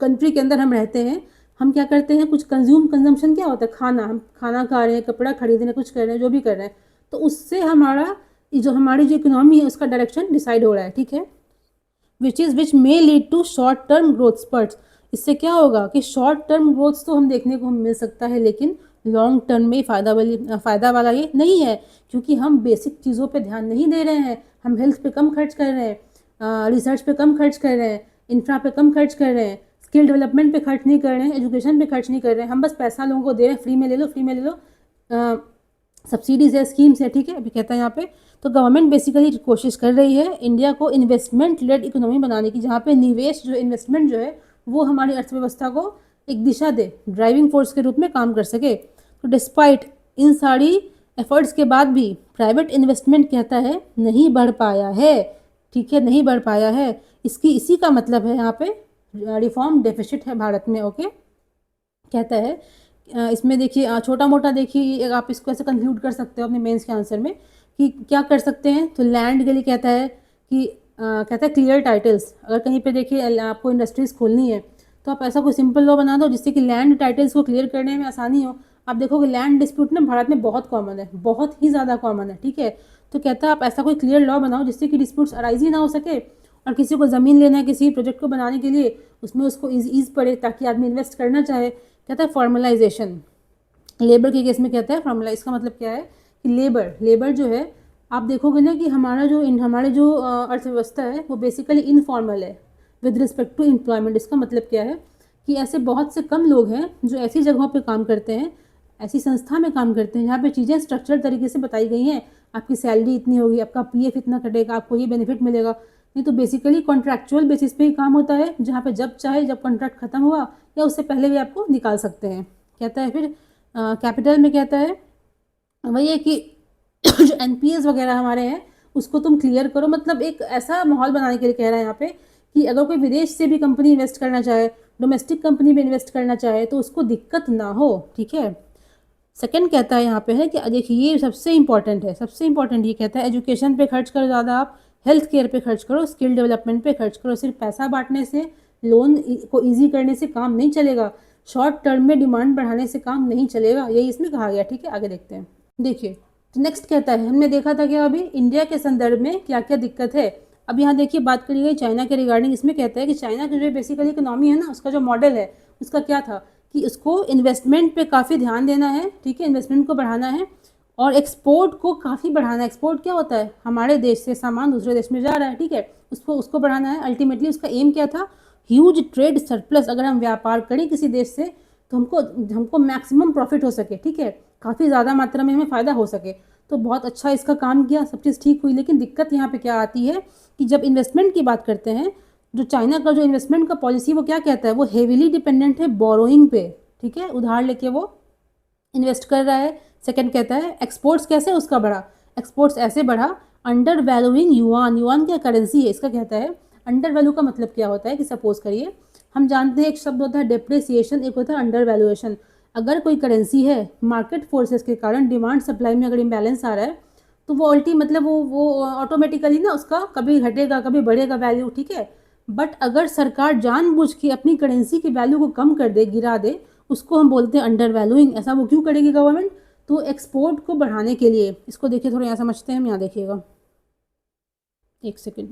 कंट्री के अंदर हम रहते हैं, हम क्या करते हैं, कुछ कंजम्पशन क्या होता है, खाना, हम खाना खा रहे हैं, कपड़ा खरीद रहे हैं, कुछ कर रहे हैं, जो भी कर रहे हैं, तो उससे हमारी जो इकोनॉमी है उसका डायरेक्शन डिसाइड हो रहा है, ठीक है। Which may lead to short term growth spurts. इससे क्या होगा कि शॉर्ट टर्म ग्रोथ तो हम देखने को मिल सकता है, लेकिन लॉन्ग टर्म में फ़ायदा वाला ये नहीं है, क्योंकि हम बेसिक चीज़ों पे ध्यान नहीं दे रहे हैं। हम हेल्थ पे कम खर्च कर रहे हैं, रिसर्च पे कम खर्च कर रहे हैं, इंफ्रा पे कम खर्च कर रहे हैं, स्किल डेवलपमेंट पे खर्च नहीं कर रहे हैं, एजुकेशन पे खर्च नहीं कर रहे हैं। हम बस पैसा लोगों को दे रहे हैं, फ्री में ले लो, फ्री में ले लो, सब्सिडीज़ है, स्कीम्स है, ठीक है। अभी कहता है यहाँ पे, तो गवर्नमेंट बेसिकली कोशिश कर रही है इंडिया को इन्वेस्टमेंट लेड इकोनॉमी बनाने की, जहाँ पे निवेश जो इन्वेस्टमेंट जो है वो हमारी अर्थव्यवस्था को एक दिशा दे, ड्राइविंग फोर्स के रूप में काम कर सके। तो डिस्पाइट इन सारी एफर्ट्स के बाद भी प्राइवेट इन्वेस्टमेंट कहता है नहीं बढ़ पाया है, ठीक है, नहीं बढ़ पाया है। इसी का मतलब है यहाँ पे रिफॉर्म डेफिसिट है भारत में, ओके। कहता है इसमें देखिए, छोटा मोटा देखिए, आप इसको ऐसे कंक्लूड कर सकते हो अपने मेंस के आंसर में कि क्या कर सकते हैं। तो लैंड के लिए कहता है कि कहता है क्लियर टाइटल्स। अगर कहीं पे देखिए आपको इंडस्ट्रीज़ खोलनी है, तो आप ऐसा कोई सिंपल लॉ बना दो जिससे कि लैंड टाइटल्स को क्लियर करने में आसानी हो। आप देखोगे लैंड डिस्प्यूट ना भारत में बहुत कॉमन है, बहुत ही ज़्यादा कॉमन है, ठीक है। तो कहता है आप ऐसा कोई क्लियर लॉ बनाओ जिससे कि डिस्प्यूट्स अराइज ही ना हो सके, और किसी को ज़मीन लेना है किसी प्रोजेक्ट को बनाने के लिए, उसमें उसको ईज पड़े ताकि आदमी इन्वेस्ट करना चाहे। कहता है फॉर्मलाइजेशन, लेबर के केस में कहता है फॉर्मलाइज का मतलब क्या है कि लेबर जो है, आप देखोगे ना कि हमारे जो अर्थव्यवस्था है वो बेसिकली इनफॉर्मल है विद रिस्पेक्ट टू एम्प्लॉयमेंट। इसका मतलब क्या है कि ऐसे बहुत से कम लोग हैं जो ऐसी जगहों पे काम करते हैं, ऐसी संस्था में काम करते हैं जहाँ पे चीज़ें स्ट्रक्चरल तरीके से बताई गई हैं। आपकी सैलरी इतनी होगी, आपका पीएफ इतना कटेगा, आपको ये बेनिफिट मिलेगा। नहीं तो बेसिकली कॉन्ट्रैक्चुअल बेसिस पे ही काम होता है, जहाँ पे जब चाहे, जब कॉन्ट्रैक्ट खत्म हुआ या उससे पहले भी आपको निकाल सकते हैं। कहता है फिर कैपिटल में कहता है वही है कि जो एनपीएस वगैरह हमारे हैं उसको तुम क्लियर करो। मतलब एक ऐसा माहौल बनाने के लिए कह रहा है यहाँ पे कि अगर कोई विदेश से भी कंपनी इन्वेस्ट करना चाहे, डोमेस्टिक कंपनी में इन्वेस्ट करना चाहे, तो उसको दिक्कत ना हो, ठीक है। सेकंड कहता है यहाँ पे है कि देखिए ये सबसे इंपॉर्टेंट है, सबसे इंपॉर्टेंट ये कहता है एजुकेशन पे खर्च करो ज़्यादा, आप हेल्थ केयर पे खर्च करो, स्किल डेवलपमेंट पे खर्च करो। सिर्फ पैसा बांटने से, लोन को ईजी करने से काम नहीं चलेगा, शॉर्ट टर्म में डिमांड बढ़ाने से काम नहीं चलेगा, यही इसमें कहा गया, ठीक है। आगे देखते हैं। देखिए तो नेक्स्ट कहता है, हमने देखा था कि अभी इंडिया के संदर्भ में क्या क्या दिक्कत है। अब यहाँ देखिए बात करी गई चाइना के रिगार्डिंग। इसमें कहता है कि चाइना की जो बेसिकली इकोनॉमी है ना, उसका जो मॉडल है उसका क्या था कि उसको इन्वेस्टमेंट पे काफ़ी ध्यान देना है, ठीक है, इन्वेस्टमेंट को बढ़ाना है और एक्सपोर्ट को काफ़ी बढ़ाना है। एक्सपोर्ट क्या होता है, हमारे देश से सामान दूसरे देश में जा रहा है, ठीक है, उसको बढ़ाना है। अल्टीमेटली उसका एम क्या था, ह्यूज ट्रेड सरप्लस। अगर हम व्यापार करें किसी देश से तो हमको मैक्सिमम प्रॉफिट हो सके, ठीक है, काफ़ी ज़्यादा मात्रा में हमें फ़ायदा हो सके। तो बहुत अच्छा इसका काम किया, सब चीज़ ठीक हुई। लेकिन दिक्कत यहाँ पे क्या आती है कि जब इन्वेस्टमेंट की बात करते हैं, जो चाइना का जो इन्वेस्टमेंट का पॉलिसी वो क्या कहता है, वो हेविली डिपेंडेंट है बोरोइंग पे, ठीक है, उधार लेके वो इन्वेस्ट कर रहा है। सेकंड कहता है एक्सपोर्ट्स कैसे उसका बढ़ा, एक्सपोर्ट्स ऐसे बढ़ा अंडर वैल्यूइंग युआन। युआन क्या करेंसी है, इसका कहता है अंडर वैल्यू का मतलब क्या होता है कि सपोज करिए हम जानते हैं एक शब्द होता है डेप्रिसिएशन, एक होता है अंडर वैल्यूएशन। अगर कोई करेंसी है, मार्केट फोर्सेस के कारण डिमांड सप्लाई में अगर इम्बैलेंस आ रहा है, तो वो मतलब वो ऑटोमेटिकली ना उसका कभी घटेगा कभी बढ़ेगा वैल्यू, ठीक है। बट अगर सरकार जानबूझ के अपनी करेंसी की वैल्यू को कम कर दे, गिरा दे, उसको हम बोलते हैं अंडर वैल्यूइंग। ऐसा वो क्यों करेगी गवर्नमेंट, तो एक्सपोर्ट को बढ़ाने के लिए। इसको देखिए थोड़ा यहाँ समझते हैं हम, यहाँ देखिएगा, एक सेकेंड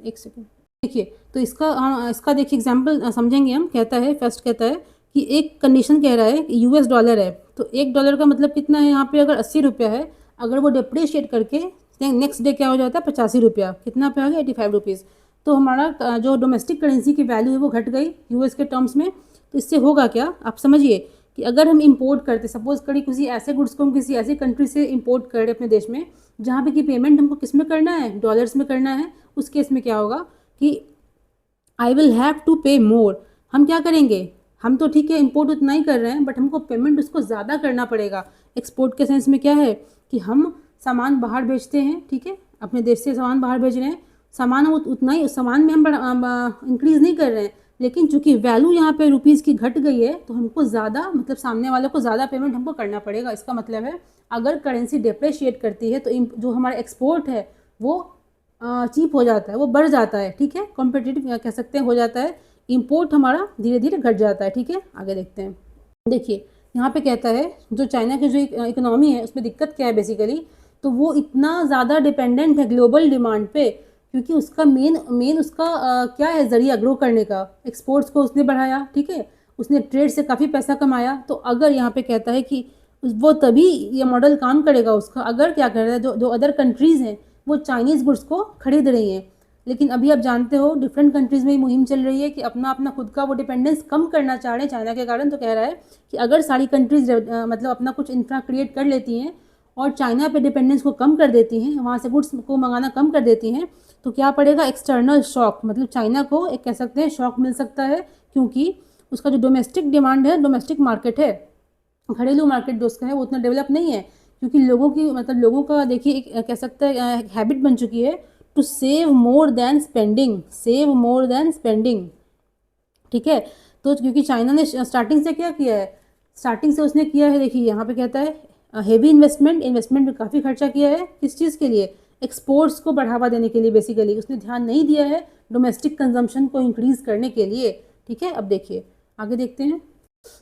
देखिए। तो इसका देखिए एग्जाम्पल समझेंगे हम। कहता है फर्स्ट कहता है कि एक कंडीशन कह रहा है कि यूएस डॉलर है, तो $1 का मतलब कितना है यहाँ पे, अगर 80 रुपया है, अगर वो डिप्रिशिएट करके नेक्स्ट डे क्या हो जाता है 85 रुपया, कितना पे आ गया 85 रुपीज़। तो हमारा जो डोमेस्टिक करेंसी की वैल्यू है वो घट गई यूएस के टर्म्स में। तो इससे होगा क्या, आप समझिए कि अगर हम इंपोर्ट करते, सपोज करिए किसी ऐसे गुड्स को हम किसी ऐसी कंट्री से इंपोर्ट कर रहे अपने देश में जहाँ पे कि पेमेंट हमको किस में करना है, डॉलर्स में करना है, उस केस में क्या होगा कि आई विल हैव टू पे मोर। हम क्या करेंगे, हम तो ठीक है इंपोर्ट उतना ही कर रहे हैं, बट हमको पेमेंट उसको ज़्यादा करना पड़ेगा। एक्सपोर्ट के सेंस में क्या है कि हम सामान बाहर बेचते हैं, ठीक है, अपने देश से सामान बाहर भेज रहे हैं, सामान उतना ही, उस सामान में हम इंक्रीज़ नहीं कर रहे हैं, लेकिन चूंकि वैल्यू यहाँ पे रुपीज़ की घट गई है तो हमको ज़्यादा मतलब सामने वालों को ज़्यादा पेमेंट हमको करना पड़ेगा। इसका मतलब है अगर करेंसी डिप्रिशिएट करती है तो जो हमारा एक्सपोर्ट है वो चीप हो जाता है, वो बढ़ जाता है, ठीक है, कॉम्पिटिटिव कह सकते हैं हो जाता है, इम्पोर्ट हमारा धीरे धीरे घट जाता है, ठीक है। आगे देखते हैं। देखिए यहाँ पे कहता है जो चाइना की जो इकोनॉमी है उसमें दिक्कत क्या है बेसिकली, तो वो इतना ज़्यादा डिपेंडेंट है ग्लोबल डिमांड पे, क्योंकि उसका मेन उसका क्या है ज़रिया ग्रो करने का, एक्सपोर्ट्स को उसने बढ़ाया, ठीक है, उसने ट्रेड से काफ़ी पैसा कमाया। तो अगर यहाँ पे कहता है कि वो तभी ये मॉडल काम करेगा उसका अगर क्या कर रहा है जो अदर कंट्रीज़ हैं वो चाइनीज़ गुड्स को खरीद रही हैं। लेकिन अभी आप जानते हो डिफरेंट कंट्रीज़ में ये मुहिम चल रही है कि अपना अपना खुद का वो डिपेंडेंस कम करना चाह रहे हैं चाइना के कारण। तो कह रहा है कि अगर सारी कंट्रीज मतलब अपना कुछ इंफ्रा क्रिएट कर लेती हैं और चाइना पे डिपेंडेंस को कम कर देती हैं, वहाँ से गुड्स को मंगाना कम कर देती हैं, तो क्या पड़ेगा एक्सटर्नल शॉक, मतलब चाइना को एक कह सकते हैं शॉक मिल सकता है, क्योंकि उसका जो डोमेस्टिक डिमांड है, डोमेस्टिक मार्केट है, घरेलू मार्केट जो उसका है वो उतना डेवलप नहीं है, क्योंकि लोगों की मतलब लोगों का देखिए एक कह सकते हैं हैबिट बन चुकी है to save more than spending, save more than spending, ठीक है। तो क्योंकि चाइना ने स्टार्टिंग से क्या किया है, स्टार्टिंग से उसने किया है, देखिए यहाँ पे कहता है हेवी इन्वेस्टमेंट में काफ़ी खर्चा किया है, किस चीज़ के लिए, एक्सपोर्ट्स को बढ़ावा देने के लिए, बेसिकली उसने ध्यान नहीं दिया है डोमेस्टिक कंजम्पशन को इंक्रीज़ करने के लिए, ठीक है। अब देखिए आगे देखते हैं।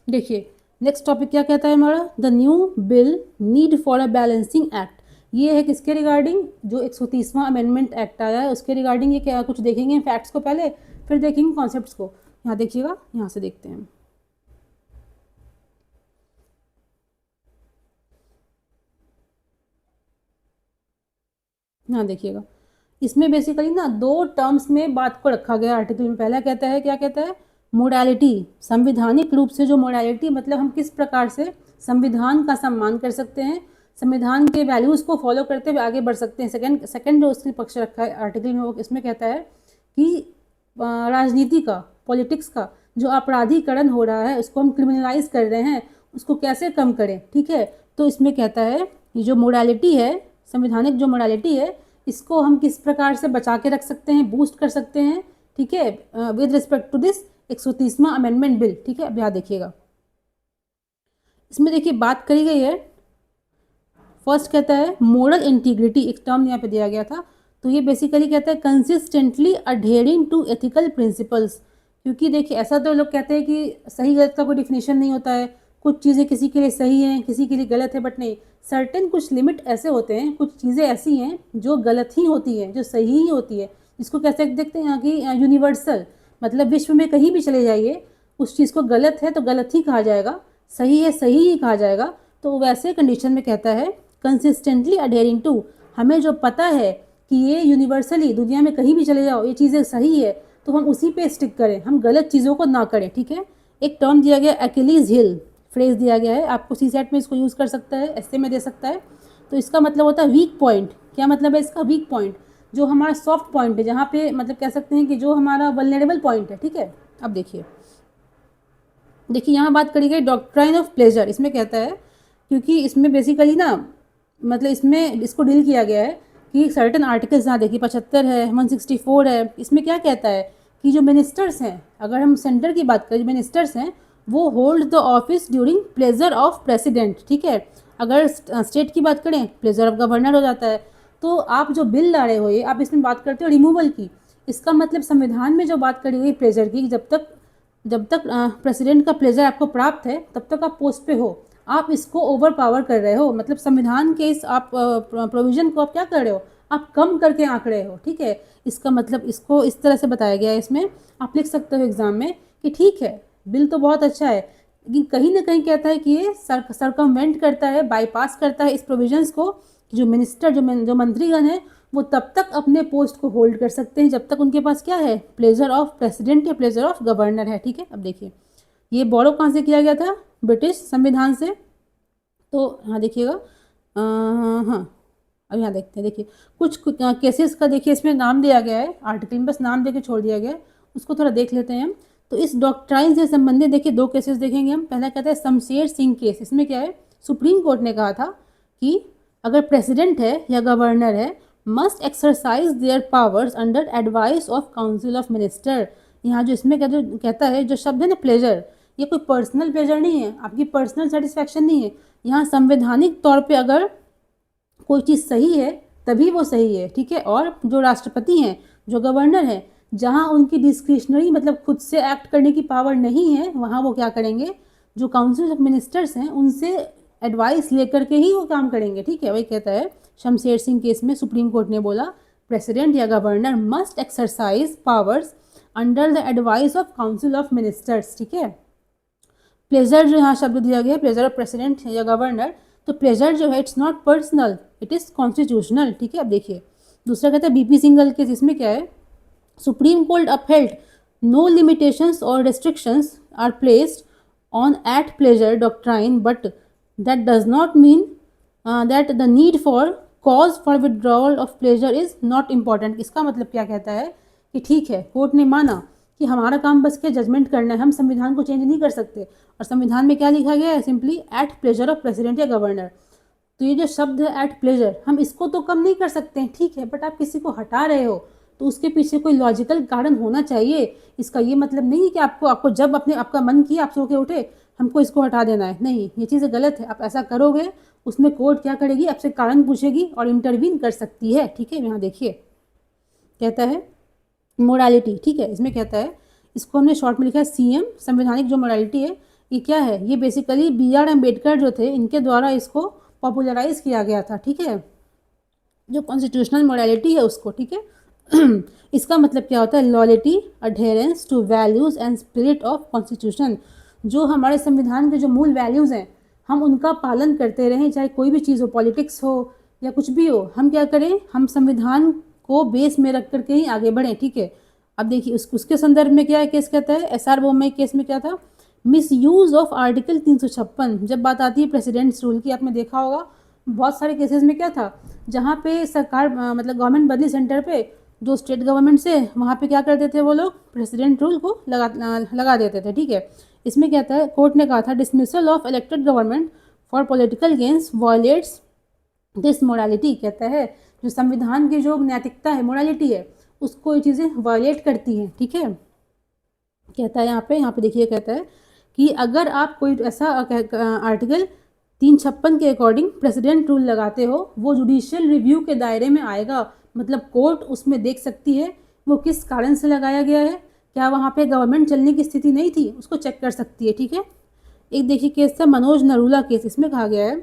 देखिए नेक्स्ट टॉपिक क्या कहता है हमारा, the new bill need for a balancing act, ये है किसके रिगार्डिंग, जो 130वां अमेंडमेंट एक्ट आया है उसके रिगार्डिंग। ये क्या कुछ देखेंगे फैक्ट्स को पहले, फिर देखेंगे कॉन्सेप्ट्स को। यहाँ देखिएगा, यहाँ से देखते हैं। यहाँ देखिएगा, इसमें बेसिकली ना दो टर्म्स में बात को रखा गया आर्टिकल में। पहला कहता है, क्या कहता है, मोडालिटी, संविधानिक रूप से जो मोडालिटी मतलब हम किस प्रकार से संविधान का सम्मान कर सकते हैं, संविधान के वैल्यूज़ को फॉलो करते हुए आगे बढ़ सकते हैं। सेकंड जो उसके पक्ष रखा है आर्टिकल में वो इसमें कहता है कि राजनीति का, पॉलिटिक्स का जो अपराधीकरण हो रहा है, उसको हम क्रिमिनलाइज कर रहे हैं, उसको कैसे कम करें, ठीक है। तो इसमें कहता है ये जो मोडालिटी है, संवैधानिक जो मोडालिटी है, इसको हम किस प्रकार से बचा के रख सकते हैं, बूस्ट कर सकते हैं, ठीक है, विद रिस्पेक्ट टू दिस 130वां अमेंडमेंट बिल, ठीक है। अब यहाँ देखिएगा, इसमें देखिए बात करी गई है। फर्स्ट कहता है मोरल इंटीग्रिटी, एक टर्म यहाँ पे दिया गया था, तो ये बेसिकली कहता है कंसिस्टेंटली अडहेरिंग टू एथिकल प्रिंसिपल्स, क्योंकि देखिए ऐसा तो लोग कहते हैं कि सही गलत का कोई डिफिनेशन नहीं होता है, कुछ चीज़ें किसी के लिए सही हैं, किसी के लिए गलत है, बट नहीं, सर्टेन कुछ लिमिट ऐसे होते हैं, कुछ चीज़ें ऐसी हैं जो गलत ही होती हैं, जो सही ही होती है। इसको कैसे देखते हैं यहाँ की यूनिवर्सल, मतलब विश्व में कहीं भी चले जाइए, उस चीज़ को गलत है तो गलत ही कहा जाएगा, सही है सही ही कहा जाएगा। तो वैसे कंडीशन में कहता है कंसिस्टेंटली अडेयरिंग टू, हमें जो पता है कि ये यूनिवर्सली दुनिया में कहीं भी चले जाओ ये चीज़ें सही है, तो हम उसी पे स्टिक करें, हम गलत चीज़ों को ना करें, ठीक है। एक टर्म दिया गया अकेलीज हिल, फ्रेज दिया गया है, आपको सी सेट में इसको यूज़ कर सकता है, ऐसे में दे सकता है। तो इसका मतलब होता है वीक पॉइंट। क्या मतलब है इसका, वीक पॉइंट, जो हमारा सॉफ्ट पॉइंट है, जहाँ पे मतलब कह सकते हैं कि जो हमारा वल्नरेबल पॉइंट है, ठीक है। अब देखिए यहाँ बात करी गई डॉक्ट्राइन ऑफ प्लेजर, इसमें कहता है, क्योंकि इसमें बेसिकली ना मतलब इसमें इसको डील किया गया है कि सर्टन आर्टिकल्स, यहाँ देखिए 75 है, 164 है, इसमें क्या कहता है कि जो मिनिस्टर्स हैं, अगर हम सेंटर की बात करें, मिनिस्टर्स हैं वो hold the office during pleasure of president, ठीक है। अगर स्टेट की बात करें प्लेजर ऑफ गवर्नर हो जाता है। तो आप जो बिल ला रहे हो ये, आप इसमें बात करते हो रिमूवल की, इसका मतलब संविधान में जो बात करी गई प्लेजर की, जब तक प्रेसिडेंट का प्लेजर आपको प्राप्त है तब तक आप पोस्ट पे हो, आप इसको ओवर पावर कर रहे हो, मतलब संविधान के इस आप प्रोविज़न को आप क्या कर रहे हो, आप कम करके आंक रहे हो, ठीक है। इसका मतलब इसको इस तरह से बताया गया है, इसमें आप लिख सकते हो एग्जाम में कि ठीक है बिल तो बहुत अच्छा है, लेकिन कहीं ना कहीं कहता है कि ये सरकमवेंट करता है, बाईपास करता है इस प्रोविजंस को, कि जो मिनिस्टर जो मंत्रीगण हैं वो तब तक अपने पोस्ट को होल्ड कर सकते हैं जब तक उनके पास क्या है, प्लेजर ऑफ प्रेसिडेंट या प्लेजर ऑफ गवर्नर है, ठीक है। अब देखिए ये बोरो कहाँ से किया गया था, ब्रिटिश संविधान से। तो यहाँ देखिएगा, हाँ अब यहाँ देखते हैं, देखिए कुछ केसेस का देखिए इसमें नाम दिया गया है, आर्टिकल में बस नाम देके छोड़ दिया गया है, उसको थोड़ा देख लेते हैं हम। तो इस डॉक्ट्राइन से संबंधित देखिए दो केसेस देखेंगे हम। पहला कहता है शमशेर सिंह केस, इसमें क्या है, सुप्रीम कोर्ट ने कहा था कि अगर प्रेसिडेंट है या गवर्नर है must exercise there powers under advice of council of minister, यहाँ जो इसमें कहता है जो शब्द है ना प्लेजर, ये कोई पर्सनल प्लेजर नहीं है, आपकी पर्सनल सेटिस्फैक्शन नहीं है। यहाँ संवैधानिक तौर पे अगर कोई चीज़ सही है तभी वो सही है, ठीक है। और जो राष्ट्रपति हैं, जो गवर्नर हैं, जहाँ उनकी डिस्क्रिशनरी मतलब खुद से एक्ट करने की पावर नहीं है, वहाँ वो क्या करेंगे, जो काउंसिल ऑफ मिनिस्टर्स हैं उनसे एडवाइस लेकर के ही वो काम करेंगे, ठीक है। वही कहता है शमशेर सिंह केस में सुप्रीम कोर्ट ने बोला प्रेसिडेंट या governor must exercise powers under the advice of council of ministers, ठीक है। प्लेजर जो यहाँ शब्द दिया गया है प्लेजर ऑफ प्रेसिडेंट या गवर्नर, तो प्लेजर जो है it's not personal, it is constitutional, ठीक है। अब देखिए दूसरा कहता है बीपी सिंघल केस, इसमें क्या है, supreme court upheld no limitations और restrictions are placed on at pleasure doctrine, but that does not mean that the need for cause for withdrawal of pleasure is not important। इसका मतलब क्या कहता है कि ठीक है, कोर्ट ने माना कि हमारा काम बस क्या जजमेंट करना है, हम संविधान को चेंज नहीं कर सकते। और संविधान में क्या लिखा गया है, simply at pleasure of president या गवर्नर। तो ये जो शब्द है एट प्लेजर, हम इसको तो कम नहीं कर सकते हैं, ठीक है, बट आप किसी को हटा रहे हो तो उसके पीछे कोई लॉजिकल कारण होना चाहिए। इसका ये मतलब नहीं है कि आपको जब आपका मन किया आप सो के उठे हमको इसको हटा देना है, नहीं, ये चीज़ गलत है। आप ऐसा करोगे उसमें कोर्ट क्या करेगी, आपसे कारण पूछेगी और इंटरवीन कर सकती है, ठीक है। यहाँ देखिए कहता है मोरालिटी, ठीक है, इसमें कहता है, इसको हमने शॉर्ट में लिखा है सीएम। संवैधानिक जो मोरालिटी है ये क्या है, ये बेसिकली BR अम्बेडकर जो थे इनके द्वारा इसको पॉपुलराइज किया गया था, ठीक है, जो कॉन्स्टिट्यूशनल मोरालिटी है उसको, ठीक है। इसका मतलब क्या होता है, loyalty adherence to values and spirit of constitution. जो हमारे संविधान के जो मूल वैल्यूज़ हैं हम उनका पालन करते रहें, चाहे कोई भी चीज़ हो, पॉलिटिक्स हो या कुछ भी हो, हम क्या करें, हम संविधान को बेस में रख करके ही आगे बढ़ें, ठीक है। अब देखिए उसके संदर्भ में क्या है, केस कहता है SR बोम्मई केस में क्या था, मिस यूज़ ऑफ आर्टिकल 356। जब बात आती है प्रेसिडेंट्स रूल की, आपने देखा होगा बहुत सारे केसेस में क्या था, जहाँ पे सरकार मतलब गवर्नमेंट बदली सेंटर पे, जो स्टेट गवर्नमेंट से, वहाँ पे क्या करते थे वो लोग, प्रेसिडेंट रूल को लगा देते थे, ठीक है। इसमें क्या था, कोर्ट ने कहा था dismissal of elected government for political gains violets this morality. कहता है जो संविधान की जो नैतिकता है, मोरालिटी है, उसको ये चीज़ें वायलेट करती हैं, ठीक है। कहता है यहाँ पे देखिए, कहता है कि अगर आप कोई ऐसा आर्टिकल 356 के अकॉर्डिंग प्रेसिडेंट रूल लगाते हो, वो जुडिशियल रिव्यू के दायरे में आएगा, मतलब कोर्ट उसमें देख सकती है वो किस कारण से लगाया गया है, क्या वहाँ पे गवर्नमेंट चलने की स्थिति नहीं थी, उसको चेक कर सकती है, ठीक है। एक देखिए केस था मनोज नरूला केस, इसमें कहा गया है,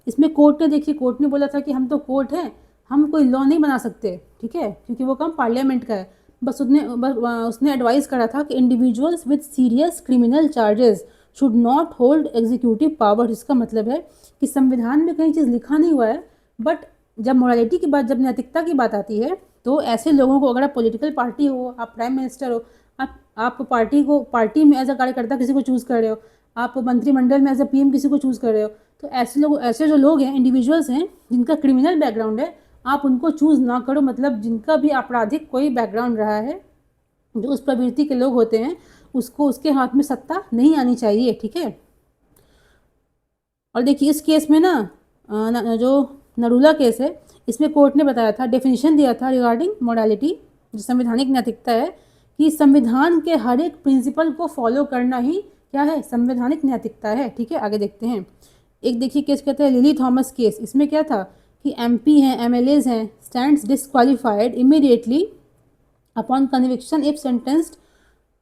इसमें कोर्ट ने बोला था कि हम तो कोर्ट हैं, हम कोई लॉ नहीं बना सकते, ठीक है, क्योंकि वो काम पार्लियामेंट का है। बस उसने एडवाइस करा था कि individuals with serious criminal charges should not hold executive power. इसका मतलब है कि संविधान में कहीं चीज़ लिखा नहीं हुआ है, बट जब मोरालिटी की बात, जब नैतिकता की बात आती है, तो ऐसे लोगों को, अगर आप पॉलिटिकल पार्टी हो, आप प्राइम मिनिस्टर हो, आप पार्टी में एज अ कार्यकर्ता किसी को चूज़ कर रहे हो, आप मंत्रिमंडल में एज अ PM किसी को चूज़ कर रहे हो, तो ऐसे जो लोग हैं, इंडिविजुअल्स हैं जिनका क्रिमिनल बैकग्राउंड है, आप उनको चूज़ ना करो, मतलब जिनका भी आपराधिक कोई बैकग्राउंड रहा है, जो उस प्रवृत्ति के लोग होते हैं, उसको उसके हाथ में सत्ता नहीं आनी चाहिए, ठीक है। और देखिए इस केस में ना जो नरूला केस है, इसमें कोर्ट ने बताया था, डेफिनेशन दिया था रिगार्डिंग मोरालिटी, जो संवैधानिक नैतिकता है, कि संविधान के हर एक प्रिंसिपल को फॉलो करना ही क्या है, संवैधानिक नैतिकता है, ठीक है। आगे देखते हैं, एक देखिए केस कहता है लिली थॉमस केस। इसमें क्या था कि MP हैं, MLAs हैं, stands disqualified immediately upon conviction if sentenced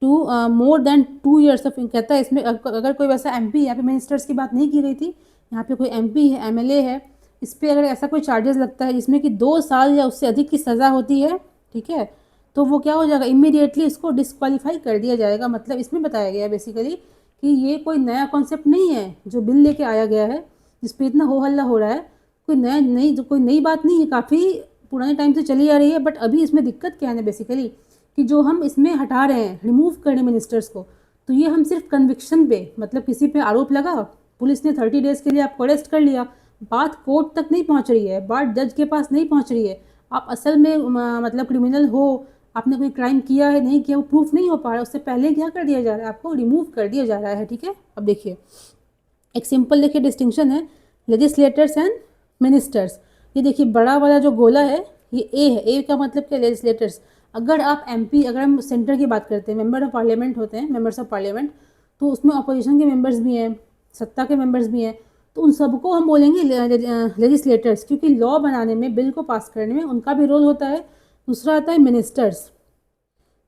to more than 2 years of. कहता है इसमें अगर कोई वैसा MP, यहाँ पे मिनिस्टर्स की बात नहीं की गई थी, यहाँ पे कोई MP है, MLA है, इस पर अगर ऐसा कोई चार्जेस लगता है जिसमें कि 2 साल या उससे अधिक की सज़ा होती है, ठीक है, तो वो क्या हो जाएगा, इमीडिएटली इसको डिस्क्वालीफाई कर दिया जाएगा। मतलब इसमें बताया गया है बेसिकली कि ये कोई नया कॉन्सेप्ट नहीं है जो बिल लेके आया गया है, जिस पर इतना हो हल्ला हो रहा है, कोई नई बात नहीं है, काफ़ी पुराने टाइम से चली आ रही है। बट अभी इसमें दिक्कत क्या है बेसिकली, कि जो हम इसमें हटा रहे हैं, रिमूव कर रहे हैं मिनिस्टर्स को, तो ये हम सिर्फ कन्विक्शन पे, मतलब किसी पे आरोप लगा, पुलिस ने 30 डेज़ के लिए आपको अरेस्ट कर लिया, बात कोर्ट तक नहीं पहुंच रही है, बात जज के पास नहीं पहुंच रही है, आप असल में मतलब क्रिमिनल हो, आपने कोई क्राइम किया है नहीं किया, वो प्रूफ नहीं हो पा रहा है, उससे पहले क्या कर दिया जा रहा है, आपको रिमूव कर दिया जा रहा है, ठीक है। अब देखिए एक सिंपल देखिए डिस्टिंक्शन है लेजिस्लेटर्स एंड मिनिस्टर्स। ये देखिए बड़ा वाला जो गोला है ये A है, A का मतलब क्या, लेजिस्लेटर्स। अगर आप एमपी, अगर हम सेंटर की बात करते हैं, मेंबर ऑफ पार्लियामेंट होते हैं, मेंबर्स ऑफ पार्लियामेंट, तो उसमें अपोजिशन के मेंबर्स भी हैं, सत्ता के मेंबर्स भी हैं, तो उन सबको हम बोलेंगे लेजिस्लेटर्स, क्योंकि लॉ बनाने में, बिल को पास करने में उनका भी रोल होता है। दूसरा आता है मिनिस्टर्स,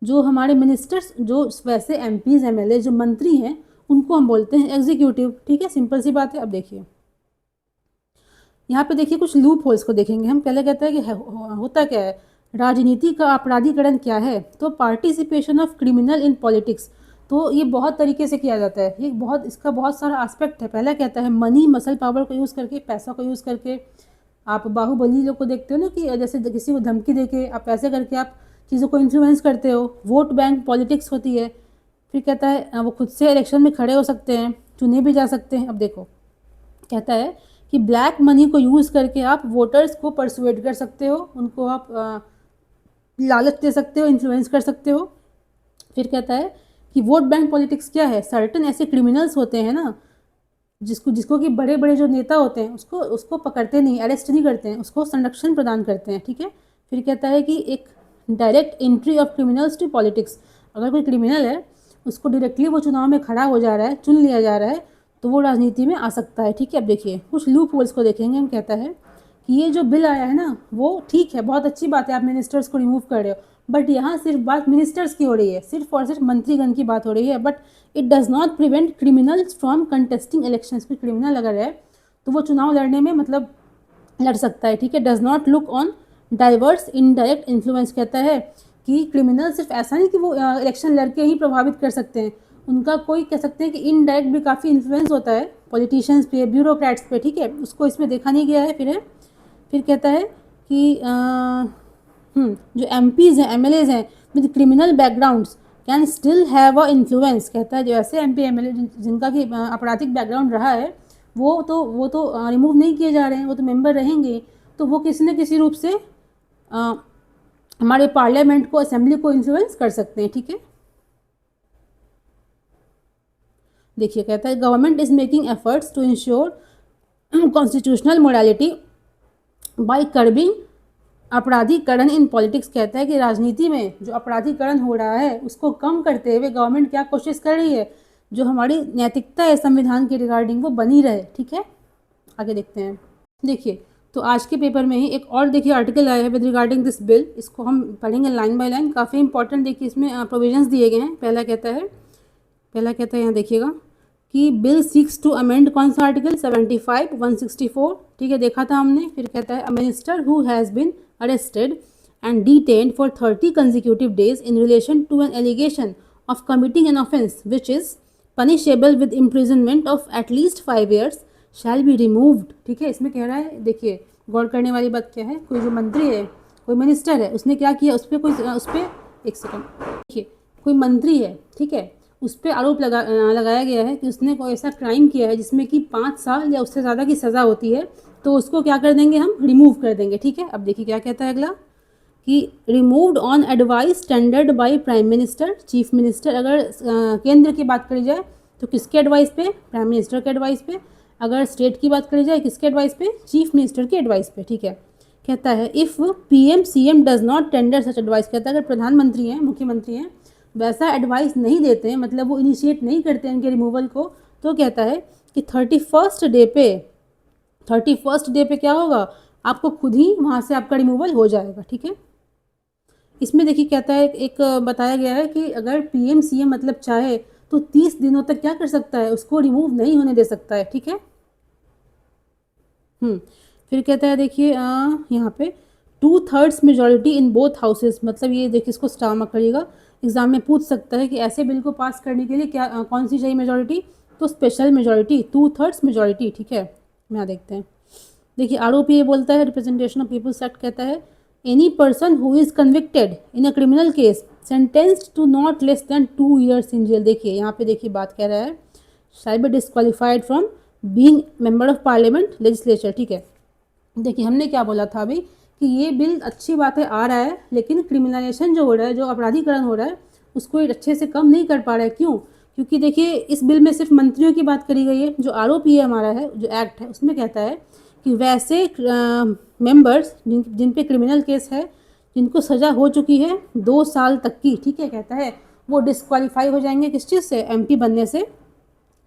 जो हमारे मिनिस्टर्स, जो वैसे एमपीज एमएलए जो मंत्री हैं, उनको हम बोलते हैं एग्जीक्यूटिव। ठीक है, सिंपल सी बात है। अब देखिए यहाँ पे देखिए कुछ लूप होल्स को देखेंगे हम। पहले कहता है कि होता क्या है, राजनीति का अपराधीकरण क्या है, तो participation of criminal in politics. तो ये बहुत तरीके से किया जाता है, ये बहुत, इसका बहुत सारा एस्पेक्ट है। पहला कहता है मनी मसल पावर को यूज़ करके, पैसा को यूज़ करके। आप बाहुबली लोग को देखते हो ना, कि जैसे किसी को धमकी देके आप पैसे करके आप चीज़ों को इन्फ्लुएंस करते हो, वोट बैंक पॉलिटिक्स होती है। फिर कहता है वो खुद से इलेक्शन में खड़े हो सकते हैं, चुने भी जा सकते हैं। अब देखो कहता है कि ब्लैक मनी को यूज़ करके आप वोटर्स को परसुएड कर सकते हो, उनको आप लालच दे सकते हो, इन्फ्लुएंस कर सकते हो। फिर कहता है कि वोट बैंक पॉलिटिक्स क्या है, सर्टन ऐसे क्रिमिनल्स होते हैं ना, जिसको कि बड़े बड़े जो नेता होते हैं उसको पकड़ते नहीं, अरेस्ट नहीं करते हैं, उसको संरक्षण प्रदान करते हैं। ठीक है। फिर कहता है कि एक direct entry of criminals to politics, अगर कोई क्रिमिनल है उसको डायरेक्टली वो चुनाव में खड़ा हो जा रहा है, चुन लिया जा रहा है, तो वो राजनीति में आ सकता है। ठीक है। अब देखिए कुछ लूप होल्स को देखेंगे हम। कहता है कि ये जो बिल आया है ना, वो ठीक है, बहुत अच्छी बात है, आप मिनिस्टर्स को रिमूव कर रहे हो, बट यहाँ सिर्फ बात मिनिस्टर्स की हो रही है, सिर्फ और सिर्फ मंत्रीगण की बात हो रही है। But it does not prevent criminals from contesting elections. कोई क्रिमिनल अगर है तो वो चुनाव लड़ने में मतलब लड़ सकता है। ठीक है। Does not look on diverse indirect influence. कहता है कि क्रिमिनल सिर्फ ऐसा नहीं कि वो इलेक्शन लड़के ही प्रभावित कर सकते हैं, उनका कोई कह सकते हैं कि इनडायरेक्ट भी काफ़ी इन्फ्लुएंस होता है पॉलिटिशियंस पे, ब्यूरोक्रेट्स पे। ठीक है। उसको इसमें देखा नहीं गया है। फिर कहता है कि जो एमपीज हैं, एमएलएज हैं with criminal backgrounds can still have a influence. कहता है जो ऐसे एमपी एमएलए जिनका कि आपराधिक बैकग्राउंड रहा है, वो तो रिमूव नहीं किए जा रहे हैं, वो तो मेंबर रहेंगे, तो वो किसी न किसी रूप से हमारे पार्लियामेंट को, असेंबली को इन्फ्लुएंस कर सकते हैं। ठीक है। देखिए कहता है government is making efforts to ensure constitutional morality by curbing अपराधीकरण इन पॉलिटिक्स। कहता है कि राजनीति में जो अपराधीकरण हो रहा है उसको कम करते हुए गवर्नमेंट क्या कोशिश कर रही है, जो हमारी नैतिकता है संविधान के रिगार्डिंग वो बनी रहे। ठीक है। आगे देखते हैं। देखिए तो आज के पेपर में ही एक और देखिए आर्टिकल आया है विद रिगार्डिंग दिस बिल, इसको हम पढ़ेंगे लाइन बाय लाइन, काफ़ी इंपॉर्टेंट। देखिए इसमें प्रोविजंस दिए गए हैं। पहला कहता है यहाँ देखिएगा कि बिल सीक्स टू अमेंड, कौन सा आर्टिकल, 75, 164। ठीक है, देखा था हमने। फिर कहता है a minister who has been arrested and detained for 30 consecutive days in relation to an allegation of committing an offence which is punishable with imprisonment of at least 5 years shall be removed. ठीक है। इसमें कह रहा है, देखिए गौर करने वाली बात क्या है, कोई जो मंत्री है, कोई मिनिस्टर है, उसने क्या किया, उस पर एक सेकंड, देखिए कोई मंत्री है, ठीक है, उस पर आरोप लगाया गया है कि उसने कोई ऐसा क्राइम किया है जिसमें कि 5 साल या उससे ज़्यादा की सज़ा होती है, तो उसको क्या कर देंगे, हम रिमूव कर देंगे। ठीक है। अब देखिए क्या कहता है अगला, कि removed on advice tendered by prime minister, chief minister. अगर केंद्र की बात करी जाए तो किसके एडवाइस पे, प्राइम मिनिस्टर के एडवाइस पे। अगर स्टेट की बात करी जाए किसके एडवाइस पे, चीफ मिनिस्टर के एडवाइस पे। ठीक है। कहता है if PM CM does not tender such advice. कहता है अगर प्रधानमंत्री हैं, मुख्यमंत्री हैं, वैसा एडवाइस नहीं देते हैं, मतलब वो इनिशिएट नहीं करते हैं इनके रिमूवल को, तो कहता है कि 31st डे पे क्या होगा, आपको खुद ही वहाँ से आपका रिमूवल हो जाएगा। ठीक है। इसमें देखिए कहता है, एक बताया गया है कि अगर पीएम सीएम मतलब चाहे तो 30 दिनों तक क्या कर सकता है, उसको रिमूव नहीं होने दे सकता है। ठीक है। फिर कहता है देखिए यहाँ पे 2/3 मेजॉरिटी इन बोथ हाउसेस, मतलब ये देखिए इसको स्टार मार्क करिएगा, एग्जाम में पूछ सकता है कि ऐसे बिल को पास करने के लिए क्या कौन सी चाहिए मेजॉरिटी, तो स्पेशल मेजॉरिटी, 2/3 मेजॉरिटी। ठीक है। यहाँ देखते हैं। देखिए आरोपी ये बोलता है, रिप्रेजेंटेशन ऑफ पीपल्स एक्ट कहता है any person who is convicted in a criminal case sentenced to not less than 2 years in jail. देखिए यहाँ पे देखिए बात कह रहा है shall be disqualified from being member of parliament legislature. ठीक है। देखिए हमने क्या बोला था अभी कि ये बिल अच्छी बात है, आ रहा है, लेकिन क्रिमिनलाइजेशन जो हो रहा है, जो अपराधीकरण हो रहा है, उसको अच्छे से कम नहीं कर पा रहा है। क्यों? क्योंकि देखिए इस बिल में सिर्फ मंत्रियों की बात करी गई है। जो आरोपी है हमारा है, जो एक्ट है, उसमें कहता है कि वैसे मेंबर्स जिन पे क्रिमिनल केस है, जिनको सज़ा हो चुकी है 2 साल तक की, ठीक है, कहता है वो डिस्क्वालीफाई हो जाएंगे किस चीज़ से, एमपी बनने से,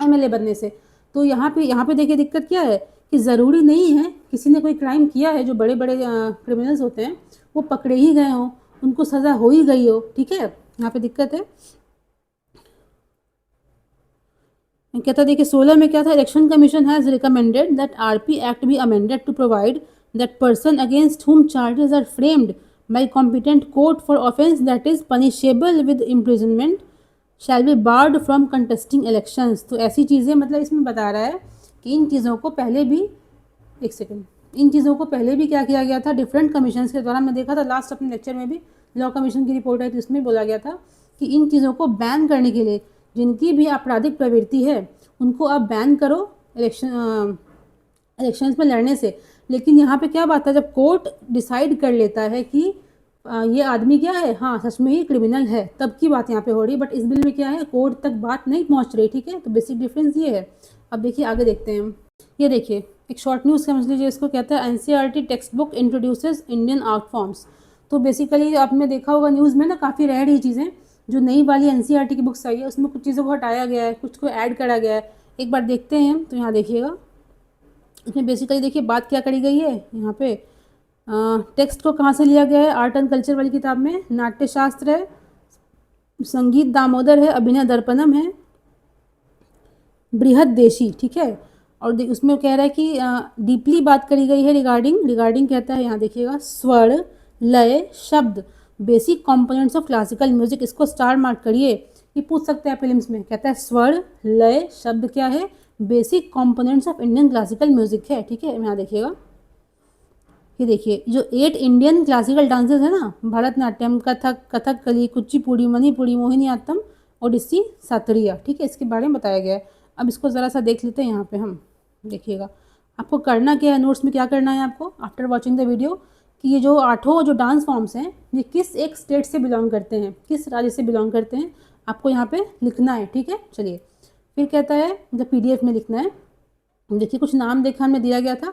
एमएलए बनने से। तो यहाँ पे देखिए दिक्कत क्या है कि ज़रूरी नहीं है किसी ने कोई क्राइम किया है, जो बड़े बड़े क्रिमिनल्स होते हैं वो पकड़े ही गए हों, उनको सज़ा हो ही गई हो, ठीक है, यहाँ पे दिक्कत है। कहता है देखिए 16 में क्या था, election commission has recommended that RP act be amended to provide that person against whom charges are framed by competent court for offence that is punishable with imprisonment shall be barred from contesting elections. तो ऐसी चीज़ें, मतलब इसमें बता रहा है कि इन चीज़ों को पहले भी, एक सेकेंड, इन चीज़ों को पहले भी क्या किया गया था, डिफरेंट कमीशंस के दौरान। मैं देखा था लास्ट अपने लेक्चर में भी लॉ कमीशन की रिपोर्ट आई थी, उसमें बोला गया था कि इन चीज़ों को बैन करने के लिए जिनकी भी आपराधिक प्रवृत्ति है उनको आप बैन करो इलेक्शंस में लड़ने से। लेकिन यहाँ पे क्या बात है, जब कोर्ट डिसाइड कर लेता है कि ये आदमी क्या है, हाँ सच में ही क्रिमिनल है, तब की बात यहाँ पे हो रही है। बट इस बिल में क्या है, कोर्ट तक बात नहीं पहुँच रही, ठीक है। तो बेसिक डिफरेंस ये है। अब देखिए आगे देखते हैं हम। ये देखिए एक शॉर्ट न्यूज़ समझ लीजिए इसको, कहता है NCERT text book introduces Indian art forms. तो बेसिकली आपने देखा होगा न्यूज़ में ना, काफ़ी रह रही चीज़ें, जो नई वाली एनसीईआरटी की बुक्स आई है उसमें कुछ चीज़ों को हटाया गया है, कुछ को ऐड करा गया है। एक बार देखते हैं हम। तो यहाँ देखिएगा इसमें बेसिकली देखिए बात क्या करी गई है। यहाँ पे टेक्स्ट को कहाँ से लिया गया है, आर्ट एंड कल्चर वाली किताब में नाट्यशास्त्र है, संगीत दामोदर है, अभिनय दर्पणम है, बृहददेशी, ठीक है। और उसमें कह रहा है कि डीपली बात करी गई है रिगार्डिंग कहता है, यहाँ देखिएगा, स्वर, लय, शब्द, basic components of classical music. इसको स्टार मार्क करिए, ये पूछ सकते हैं प्रीलिम्स में। कहता है स्वर, लय, शब्द क्या है, basic components of Indian classical music है, ठीक है। यहाँ देखिएगा, ये देखिए जो 8 इंडियन क्लासिकल डांसेस है ना, भरतनाट्यम, कथक, कथकली, कुचिपुड़ी, मणिपुरी, मोहिनीअट्टम, ओडिसी, सात्रिया, ठीक है, इसके बारे में बताया गया है। अब इसको ज़रा सा देख लेते हैं यहाँ पे हम। देखिएगा आपको करना क्या है, नोट्स में क्या करना है आपको आफ्टर वॉचिंग द वीडियो, कि ये जो 8 जो डांस फॉर्म्स हैं ये किस एक स्टेट से बिलोंग करते हैं, किस राज्य से बिलोंग करते हैं, आपको यहाँ पे लिखना है, ठीक है। चलिए फिर कहता है जब पीडीएफ में लिखना है। देखिए कुछ नाम देखा हमने दिया गया था।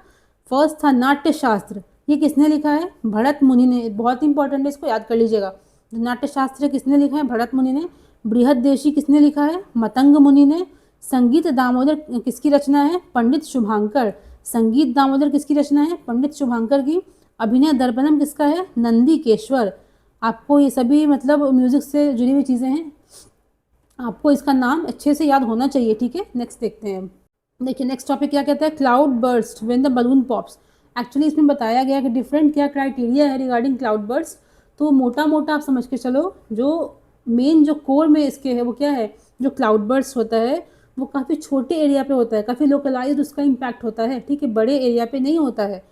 फर्स्ट था नाट्यशास्त्र, ये किसने लिखा है, भरत मुनि ने। बहुत इंपॉर्टेंट है, इसको याद कर लीजिएगा। नाट्यशास्त्र किसने लिखा है, भरत मुनि ने। बृहददेशी किसने लिखा है, मतंग मुनि ने। संगीत दामोदर किसकी रचना है, पंडित शुभांकर। संगीत दामोदर किसकी रचना है, पंडित शुभांकर की। अभिनय दर्पणम किसका है, नंदीकेश्वर। आपको ये सभी मतलब म्यूजिक से जुड़ी हुई चीज़ें हैं, आपको इसका नाम अच्छे से याद होना चाहिए, ठीक है। नेक्स्ट देखते हैं। देखिए नेक्स्ट टॉपिक क्या कहता है, cloud burst when the balloon pops. Actually इसमें बताया गया कि डिफरेंट क्या क्राइटेरिया है रिगार्डिंग क्लाउड बर्स्ट। तो मोटा मोटा आप समझ के चलो, जो मेन जो कोर में इसके है वो क्या है, जो क्लाउड बर्स्ट होता है वो काफ़ी छोटे एरिया पे होता है, काफ़ी लोकलाइज उसका इम्पैक्ट होता है, ठीक है, बड़े एरिया पे नहीं होता है।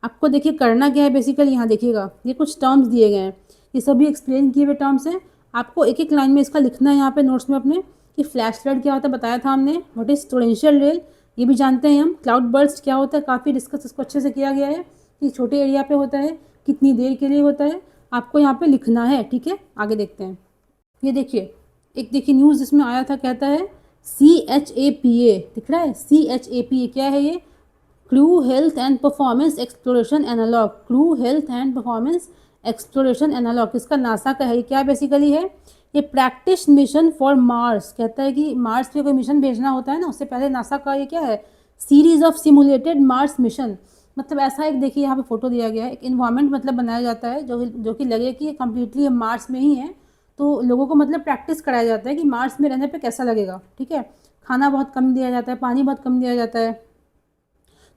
आपको देखिए करना क्या है, बेसिकली यहाँ देखिएगा ये कुछ टर्म्स दिए गए हैं, ये सभी एक्सप्लेन किए हुए टर्म्स हैं। आपको एक एक लाइन में इसका लिखना है यहाँ पे नोट्स में अपने, कि फ्लैश फ्लड क्या होता है बताया था हमने, व्हाट इज टोरेंशियल रेल ये भी जानते हैं हम। क्लाउड बर्स्ट क्या होता है, काफ़ी डिस्कस इसको अच्छे से किया गया है कि छोटे एरिया पे होता है, कितनी देर के लिए होता है, आपको यहाँ पे लिखना है, ठीक है। आगे देखते हैं। ये देखिए एक देखिए न्यूज़ इसमें आया था, कहता है CHAPA, दिख रहा है CHAPA क्या है ये, crew health and performance exploration analog. Crew health and performance exploration analog इसका नासा का है। ये क्या बेसिकली है, ये प्रैक्टिस मिशन फॉर मार्स। कहता है कि मार्स पे कोई मिशन भेजना होता है ना, उससे पहले नासा का ये क्या है, series of simulated Mars mission. मतलब ऐसा एक देखिए यहाँ पे फोटो दिया गया है, एक इन्वायरमेंट मतलब बनाया जाता है जो कि लगे कि ये कम्प्लीटली मार्स में ही है। तो लोगों को मतलब प्रैक्टिस कराया जाता है कि मार्स में रहने पे कैसा लगेगा, ठीक है। खाना बहुत कम दिया जाता है, पानी बहुत कम दिया जाता है।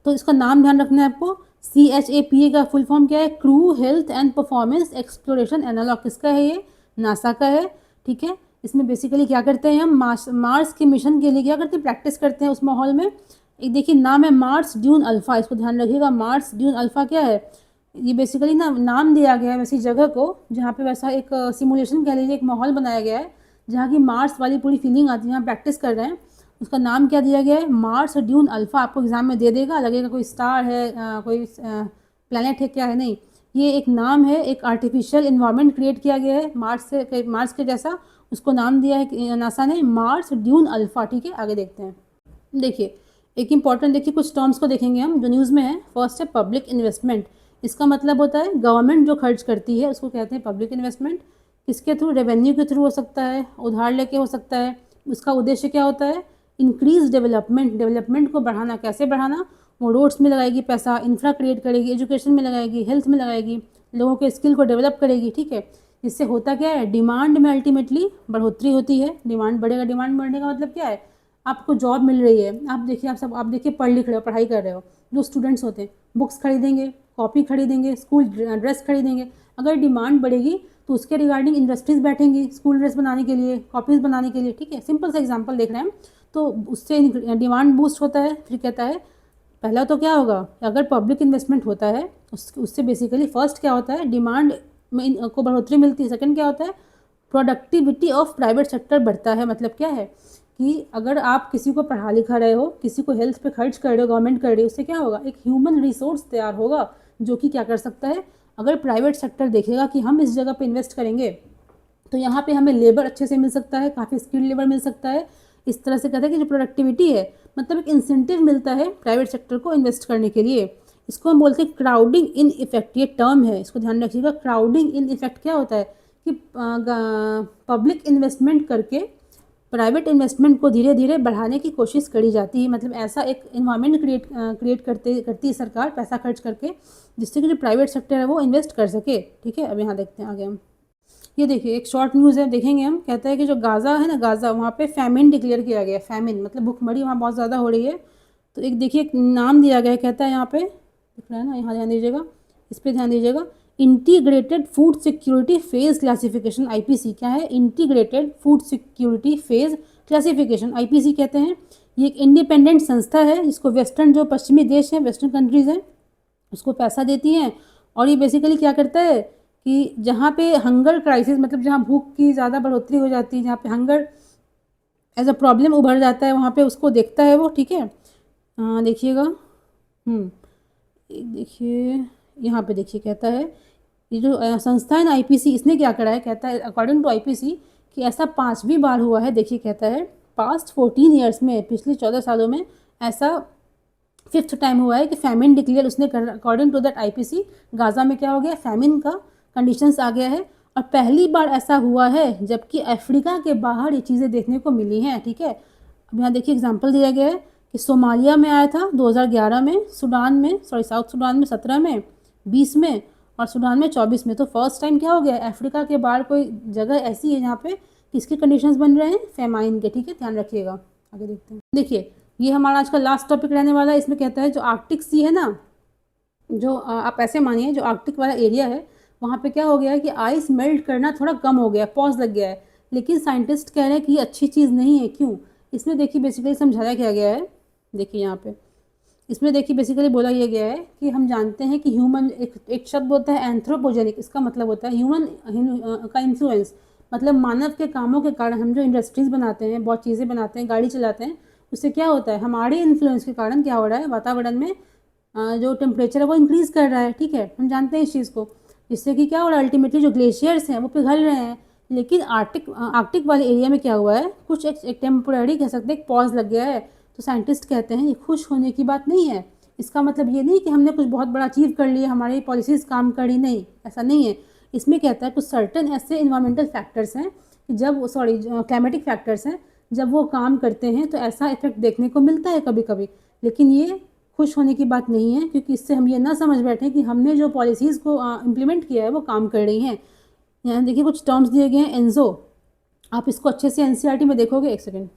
तो इसका नाम ध्यान रखना है आपको। CHAPA का फुल फॉर्म क्या है, crew health and performance exploration analog. किसका है ये, नासा का है, ठीक है। इसमें बेसिकली क्या करते हैं हम, मार्स के मिशन के लिए क्या करते हैं, प्रैक्टिस करते हैं उस माहौल में। एक देखिए नाम है मार्स ड्यून अल्फा, इसको ध्यान रखिएगा। मार्स ड्यून अल्फा क्या है, ये बेसिकली ना नाम दिया गया है वैसी जगह को जहाँ पे वैसा एक सिमुलेशन कह लीजिए, एक माहौल बनाया गया है जहाँ की मार्स वाली पूरी फीलिंग आती है, जहाँ प्रैक्टिस कर रहे हैं। उसका नाम क्या दिया गया है, मार्स ड्यून अल्फा। आपको एग्जाम में दे देगा, लगेगा कोई स्टार है, कोई प्लैनेट है, क्या है, नहीं, ये एक नाम है। एक आर्टिफिशियल इन्वायरमेंट क्रिएट किया गया है मार्स के जैसा, उसको नाम दिया है नासा ने, मार्स ड्यून अल्फा, ठीक है। आगे देखते हैं। देखिए एक इंपॉर्टेंट, देखिए कुछ टर्म्स को देखेंगे हम जो न्यूज़ में है। फर्स्ट है पब्लिक इन्वेस्टमेंट। इसका मतलब होता है गवर्नमेंट जो खर्च करती है उसको कहते हैं पब्लिक इन्वेस्टमेंट। किसके थ्रू? रेवेन्यू के थ्रू हो सकता है, उधार लेके हो सकता है। उसका उद्देश्य क्या होता है? इंक्रीज डेवलपमेंट, डेवलपमेंट को बढ़ाना। कैसे बढ़ाना? वो रोड्स में लगाएगी पैसा, इंफ्रा क्रिएट करेगी, एजुकेशन में लगाएगी, हेल्थ में लगाएगी, लोगों के स्किल को डेवलप करेगी, ठीक है। इससे होता क्या है? डिमांड में अल्टीमेटली बढ़ोतरी होती है। डिमांड बढ़ेगा, डिमांड बढ़ने का मतलब क्या है? आपको जॉब मिल रही है, आप देखिए पढ़ लिख रहे हो, पढ़ाई कर रहे हो, जो स्टूडेंट्स होते हैं बुक्स खरीदेंगे, कॉपी खरीदेंगे, स्कूल ड्रेस खरीदेंगे। अगर डिमांड बढ़ेगी तो उसके रिगार्डिंग इंडस्ट्रीज़ बैठेंगी स्कूल ड्रेस बनाने के लिए, कॉपीज़ बनाने के लिए, ठीक है। सिंपल सा एग्जांपल देख रहे हैं हम। तो उससे डिमांड बूस्ट होता है। फिर कहता है पहला तो क्या होगा? अगर पब्लिक इन्वेस्टमेंट होता है उससे बेसिकली फर्स्ट क्या होता है? डिमांड में को बढ़ोतरी मिलती है। सेकंड क्या होता है? प्रोडक्टिविटी ऑफ प्राइवेट सेक्टर बढ़ता है। मतलब क्या है कि अगर आप किसी को पढ़ा लिखा रहे हो, किसी को हेल्थ पे खर्च कर रहे हो, गवर्नमेंट कर रही है, उससे क्या होगा? एक ह्यूमन रिसोर्स तैयार होगा जो कि क्या कर सकता है? अगर प्राइवेट सेक्टर देखेगा कि हम इस जगह पे इन्वेस्ट करेंगे तो यहाँ पे हमें लेबर अच्छे से मिल सकता है, काफ़ी स्किल्ड लेबर मिल सकता है। इस तरह से कहते हैं कि जो प्रोडक्टिविटी है, मतलब एक इंसेंटिव मिलता है प्राइवेट सेक्टर को इन्वेस्ट करने के लिए। इसको हम बोलते हैं क्राउडिंग इन इफेक्ट, ये टर्म है, इसको ध्यान रखिएगा। क्राउडिंग इन इफेक्ट क्या होता है कि पब्लिक इन्वेस्टमेंट करके प्राइवेट इन्वेस्टमेंट को धीरे धीरे बढ़ाने की कोशिश करी जाती है। मतलब ऐसा एक इन्वायरमेंट क्रिएट करती है सरकार पैसा खर्च करके, जिससे कि जो प्राइवेट सेक्टर है वो इन्वेस्ट कर सके, ठीक है। अब यहाँ देखते हैं आगे हम। ये देखिए एक शॉर्ट न्यूज़ है, देखेंगे हम। कहता है कि जो गाज़ा है ना, गाज़ा, वहाँ पे फैमिन डिक्लेयर किया गया है। फैमिन मतलब भुखमरी वहाँ बहुत ज़्यादा हो रही है। तो एक देखिए एक नाम दिया गया है, कहता है यहाँ पे दिख रहा है ना, यहाँ ध्यान दीजिएगा, इस पर ध्यान दीजिएगा। Integrated food security phase classification, IPC. क्या है? Integrated food security phase classification, IPC कहते हैं। ये एक इंडिपेंडेंट संस्था है जिसको वेस्टर्न, जो पश्चिमी देश हैं, वेस्टर्न कंट्रीज़ हैं, उसको पैसा देती हैं। और ये बेसिकली क्या करता है कि जहाँ पे हंगर क्राइसिस, मतलब जहाँ भूख की ज़्यादा बढ़ोतरी हो जाती है, जहाँ पे हंगर एज अ प्रॉब्लम उभर जाता है, वहाँ पे उसको देखता है वो, ठीक है। देखिएगा, देखिए यहाँ पे देखिए, कहता है ये जो संस्था है ना आईपीसी, इसने क्या करा है? कहता है अकॉर्डिंग टू आईपीसी कि ऐसा 5वीं बार हुआ है। देखिए कहता है पास्ट 14 ईयर्स में, पिछले 14 सालों में ऐसा 5th टाइम हुआ है कि फैमिन डिक्लेयर उसने कर। According to that IPC Gaza में क्या हो गया? फैमिन का कंडीशंस आ गया है। और पहली बार ऐसा हुआ है जबकि अफ्रीका के बाहर ये चीज़ें देखने को मिली हैं, ठीक है। अब यहाँ देखिए एग्जांपल दिया गया है कि सोमालिया में आया था 2011 में, सूडान में, साउथ सूडान में 17 में, 20 में, और सूडान में 24 में। तो फर्स्ट टाइम क्या हो गया? अफ्रीका के बाहर कोई जगह ऐसी है जहाँ पे किसके कंडीशंस बन रहे हैं? फेमाइन के, ठीक है। ध्यान रखिएगा। आगे देखते हैं। देखिए ये हमारा आज का लास्ट टॉपिक रहने वाला है। इसमें कहता है जो आर्कटिक सी है ना, जो आप ऐसे मानिए जो आर्कटिक वाला एरिया है, वहाँ पे क्या हो गया है कि आइस मेल्ट करना थोड़ा कम हो गया, पॉज लग गया है। लेकिन साइंटिस्ट कह रहे हैं कि ये अच्छी चीज़ नहीं है। क्यों? इसमें देखिए बेसिकली समझाया क्या गया है। देखिए यहाँ पे इसमें देखिए बेसिकली बोला ये गया है कि हम जानते हैं कि ह्यूमन, एक शब्द होता है एंथ्रोपोजेनिक, इसका मतलब होता है ह्यूमन का इन्फ्लुएंस। मतलब मानव के कामों के कारण हम जो इंडस्ट्रीज़ बनाते हैं, बहुत चीज़ें बनाते हैं, गाड़ी चलाते हैं, उससे क्या होता है? हमारे इन्फ्लुएंस के कारण क्या हो रहा है? वातावरण में जो टेम्परेचर है वो इंक्रीज़ कर रहा है, ठीक है। हम जानते हैं इस चीज़ को, जिससे कि क्या हो रहा है? अल्टीमेटली जो ग्लेशियर्स हैं वो पिघल रहे हैं। लेकिन आर्कटिक वाले एरिया में क्या हुआ है? कुछ एक टेम्पोररी कह सकते हैं, एक पॉज लग गया है। तो साइंटिस्ट कहते हैं ये खुश होने की बात नहीं है। इसका मतलब ये नहीं कि हमने कुछ बहुत बड़ा अचीव कर लिया, हमारी पॉलिसीज़ काम करी, नहीं, ऐसा नहीं है। इसमें कहता है कुछ सर्टन ऐसे इन्वायरमेंटल फैक्टर्स हैं कि जब क्लाइमेटिक फैक्टर्स हैं, जब वो काम करते हैं तो ऐसा इफेक्ट देखने को मिलता है कभी कभी। लेकिन ये खुश होने की बात नहीं है, क्योंकि इससे हम ये ना समझ बैठे कि हमने जो पॉलिसीज़ को इम्प्लीमेंट किया है वो काम कर रही हैं। यहाँ देखिए कुछ टर्म्स दिए गए हैं। एनजो, आप इसको अच्छे से एनसीईआरटी में देखोगे, एक सेकेंड,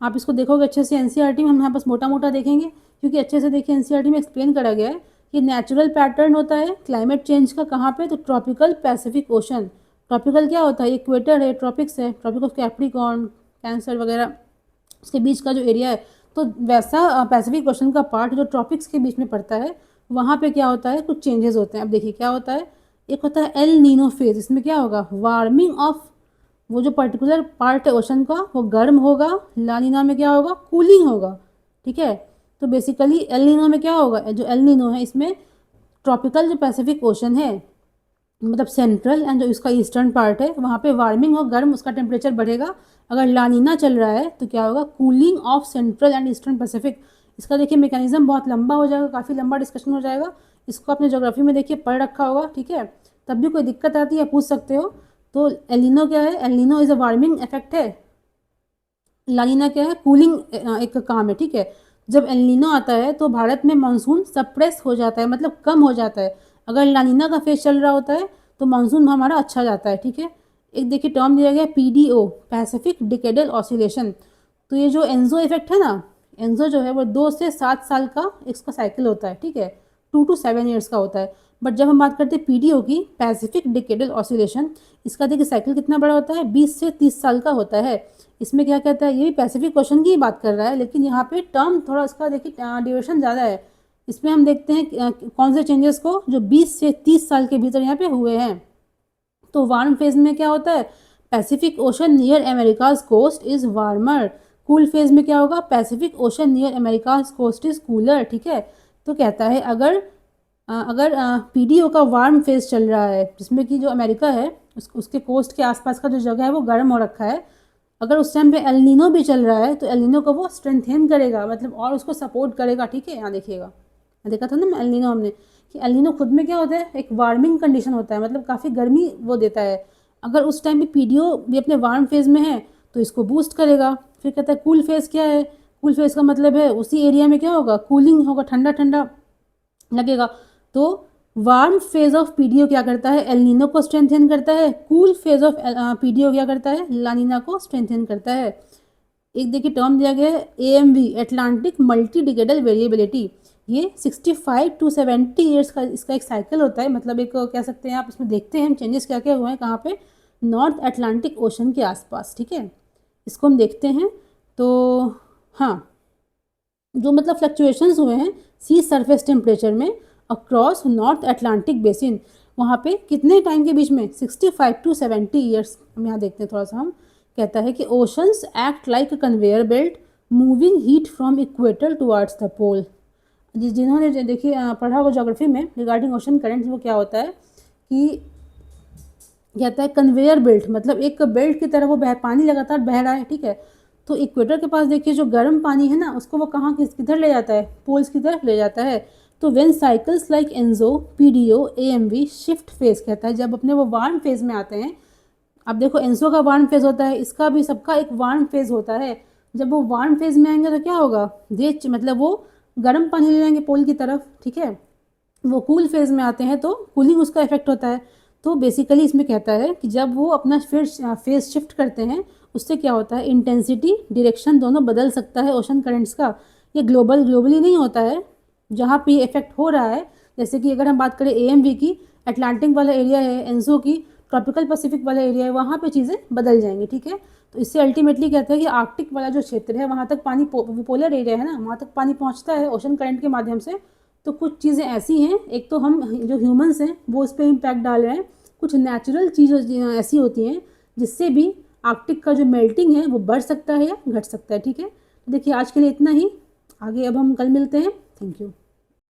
आप इसको देखोगे अच्छे से एनसीईआरटी में। हम यहाँ बस मोटा मोटा देखेंगे क्योंकि अच्छे से देखिए एनसीईआरटी में एक्सप्लेन करा गया है कि नेचुरल पैटर्न होता है क्लाइमेट चेंज का। कहाँ पे? तो ट्रॉपिकल पैसिफिक ओशन। ट्रॉपिकल क्या होता है? इक्वेटर है, ट्रॉपिक्स है, ट्रॉपिक ऑफ कैप्रिकॉर्न, कैंसर वगैरह, उसके बीच का जो एरिया है। तो वैसा पैसिफिक ओशन का पार्ट जो ट्रॉपिक्स के बीच में पड़ता है, वहाँ पे क्या होता है? कुछ चेंजेस होते हैं। अब देखिए क्या होता है। एक होता है एल नीनो फेज। इसमें क्या होगा? वार्मिंग ऑफ वो जो पर्टिकुलर पार्ट है ओशन का वो गर्म होगा। ला नीना में क्या होगा? कूलिंग होगा, ठीक है। तो बेसिकली एल नीनो में क्या होगा? जो एल नीनो है इसमें ट्रॉपिकल जो पैसिफिक ओशन है, मतलब सेंट्रल एंड जो इसका ईस्टर्न पार्ट है, वहाँ पे वार्मिंग और गर्म, उसका टेम्परेचर बढ़ेगा। अगर लानीना चल रहा है तो क्या होगा? Cooling of central and eastern Pacific. इसका देखिए मैकेनिज्म बहुत लंबा हो जाएगा, काफ़ी लंबा डिस्कशन हो जाएगा। इसको आपने ज्योग्राफी में देखिए पढ़ रखा होगा, ठीक है। तब भी कोई दिक्कत आती है पूछ सकते हो। तो एलिनो क्या है? एलिनो इज़ अ वार्मिंग इफेक्ट है। लानीना क्या है? कूलिंग एक काम है, ठीक है। जब एलिनो आता है तो भारत में मानसून सप्रेस हो जाता है, मतलब कम हो जाता है। अगर लानीना का फेज चल रहा होता है तो मानसून हमारा अच्छा जाता है, ठीक है। एक देखिए टर्म दिया गया पीडीओ, पैसिफिक डिकेडल ऑसिलेशन। तो ये जो एंजो इफेक्ट है ना, एंजो जो है वो 2 से 7 साल का इसका साइकिल होता है, ठीक है। 2 to 7 ईयर्स का होता है। बट जब हम बात करते हैं पीडीओ की, पैसिफिक डिकेडल ऑसिलेशन, इसका देखिए साइकिल कितना बड़ा होता है? 20 से 30 साल का होता है। इसमें क्या कहता है? ये भी पैसिफिक ओशन की ही बात कर रहा है, लेकिन यहाँ पे टर्म थोड़ा इसका देखिए ड्यूरेशन ज़्यादा है। इसमें हम देखते हैं कौन से चेंजेस को, जो 20 से 30 साल के भीतर यहाँ पे हुए हैं। तो वार्म फेज में क्या होता है? Pacific Ocean near America's coast is warmer. Cool phase में क्या होगा? Pacific Ocean near America's coast is cooler, ठीक है। तो कहता है अगर पीडीओ का वार्म फेज चल रहा है, जिसमें कि जो अमेरिका है उसके कोस्ट के आसपास का जो जगह है वो गर्म हो रखा है, अगर उस टाइम पे एलिनो भी चल रहा है तो एलिनो को वो स्ट्रेंथेन करेगा, मतलब और उसको सपोर्ट करेगा, ठीक है। यहाँ देखिएगा, देखा था ना एलिनो हमने कि एलिनो खुद में क्या होता है? एक वार्मिंग कंडीशन होता है, मतलब काफ़ी गर्मी वो देता है। अगर उस टाइम पे पीडीओ भी अपने वार्म फेज में है तो इसको बूस्ट करेगा। फिर कहता है कूल फेज क्या है? कूल फेज का मतलब है उसी एरिया में क्या होगा? कूलिंग होगा, ठंडा ठंडा लगेगा। तो वार्म फेज ऑफ पीडीओ क्या करता है? एलिनो को स्ट्रेंथन करता है। कूल फेज ऑफ पीडीओ क्या करता है? लानीना को स्ट्रेंथन करता है। एक देखिए टर्म दिया गया है AMV, Atlantic multi decadal variability. ये 65 to 70 ईयर्स का इसका एक साइकिल होता है, मतलब एक कह सकते हैं आप। इसमें देखते हैं चेंजेस क्या क्या हुए हैं, कहाँ पे? नॉर्थ अटलांटिक ओशन के आसपास, ठीक है। इसको हम देखते हैं। तो हाँ, जो मतलब फ्लक्चुएशंस हुए हैं सी सरफेस टेम्परेचर में अक्रॉस नॉर्थ अटलांटिक बेसिन, वहाँ पे कितने टाइम के बीच में? 65 to 70 ईयर्स। हम यहाँ देखते हैं थोड़ा सा। हम कहता है कि oceans act like conveyor belt moving heat from equator towards the pole. जिन्होंने देखिए पढ़ा होगा ज्योग्राफी में रिगार्डिंग ओशन करंट्स, वो क्या होता है कि कहता है कन्वेयर बेल्ट, मतलब एक बेल्ट की तरह वो पानी लगातार बह रहा है, ठीक है। तो इक्वेटर के पास देखिए जो गर्म पानी है ना, उसको वो कहाँ किधर ले जाता है? पोल्स की तरफ ले जाता है। तो when cycles like Enzo, PDO, AMV shift phase, कहता है जब अपने वो वार्म फेज में आते हैं। अब देखो एंजो का वार्म फेज होता है, इसका भी सबका एक वार्म फेज होता है। जब वो वार्म फेज में आएंगे तो क्या होगा? मतलब वो गर्म पानी ले जाएंगे पोल की तरफ, ठीक है। वो कूल फेज में आते हैं तो कूलिंग उसका इफेक्ट होता है। तो बेसिकली इसमें कहता है कि जब वो अपना फिर फेज शिफ्ट करते हैं, उससे क्या होता है? इंटेंसिटी, डायरेक्शन दोनों बदल सकता है ओशन करंट्स का। ये ग्लोबली नहीं होता है, जहाँ पे इफेक्ट हो रहा है। जैसे कि अगर हम बात करें एएमवी की, अटलांटिक वाला एरिया है, एंजो की ट्रॉपिकल पैसिफिक वाला एरिया है, वहाँ पे चीज़ें बदल जाएंगी, ठीक है। तो इससे अल्टीमेटली कहता है कि आर्कटिक वाला जो क्षेत्र है वहाँ तक पानी, पोलर एरिया है ना, वहाँ तक पानी पहुँचता है ओशन करंट के माध्यम से। तो कुछ चीज़ें ऐसी हैं, एक तो हम जो ह्यूमंस हैं वो उस पर इम्पैक्ट डाल रहे हैं, कुछ नेचुरल चीज़ें ऐसी होती हैं जिससे भी आर्कटिक का जो मेल्टिंग है वो बढ़ सकता है या घट सकता है, ठीक है। तो देखिए आज के लिए इतना ही, आगे अब हम कल मिलते हैं। Thank you.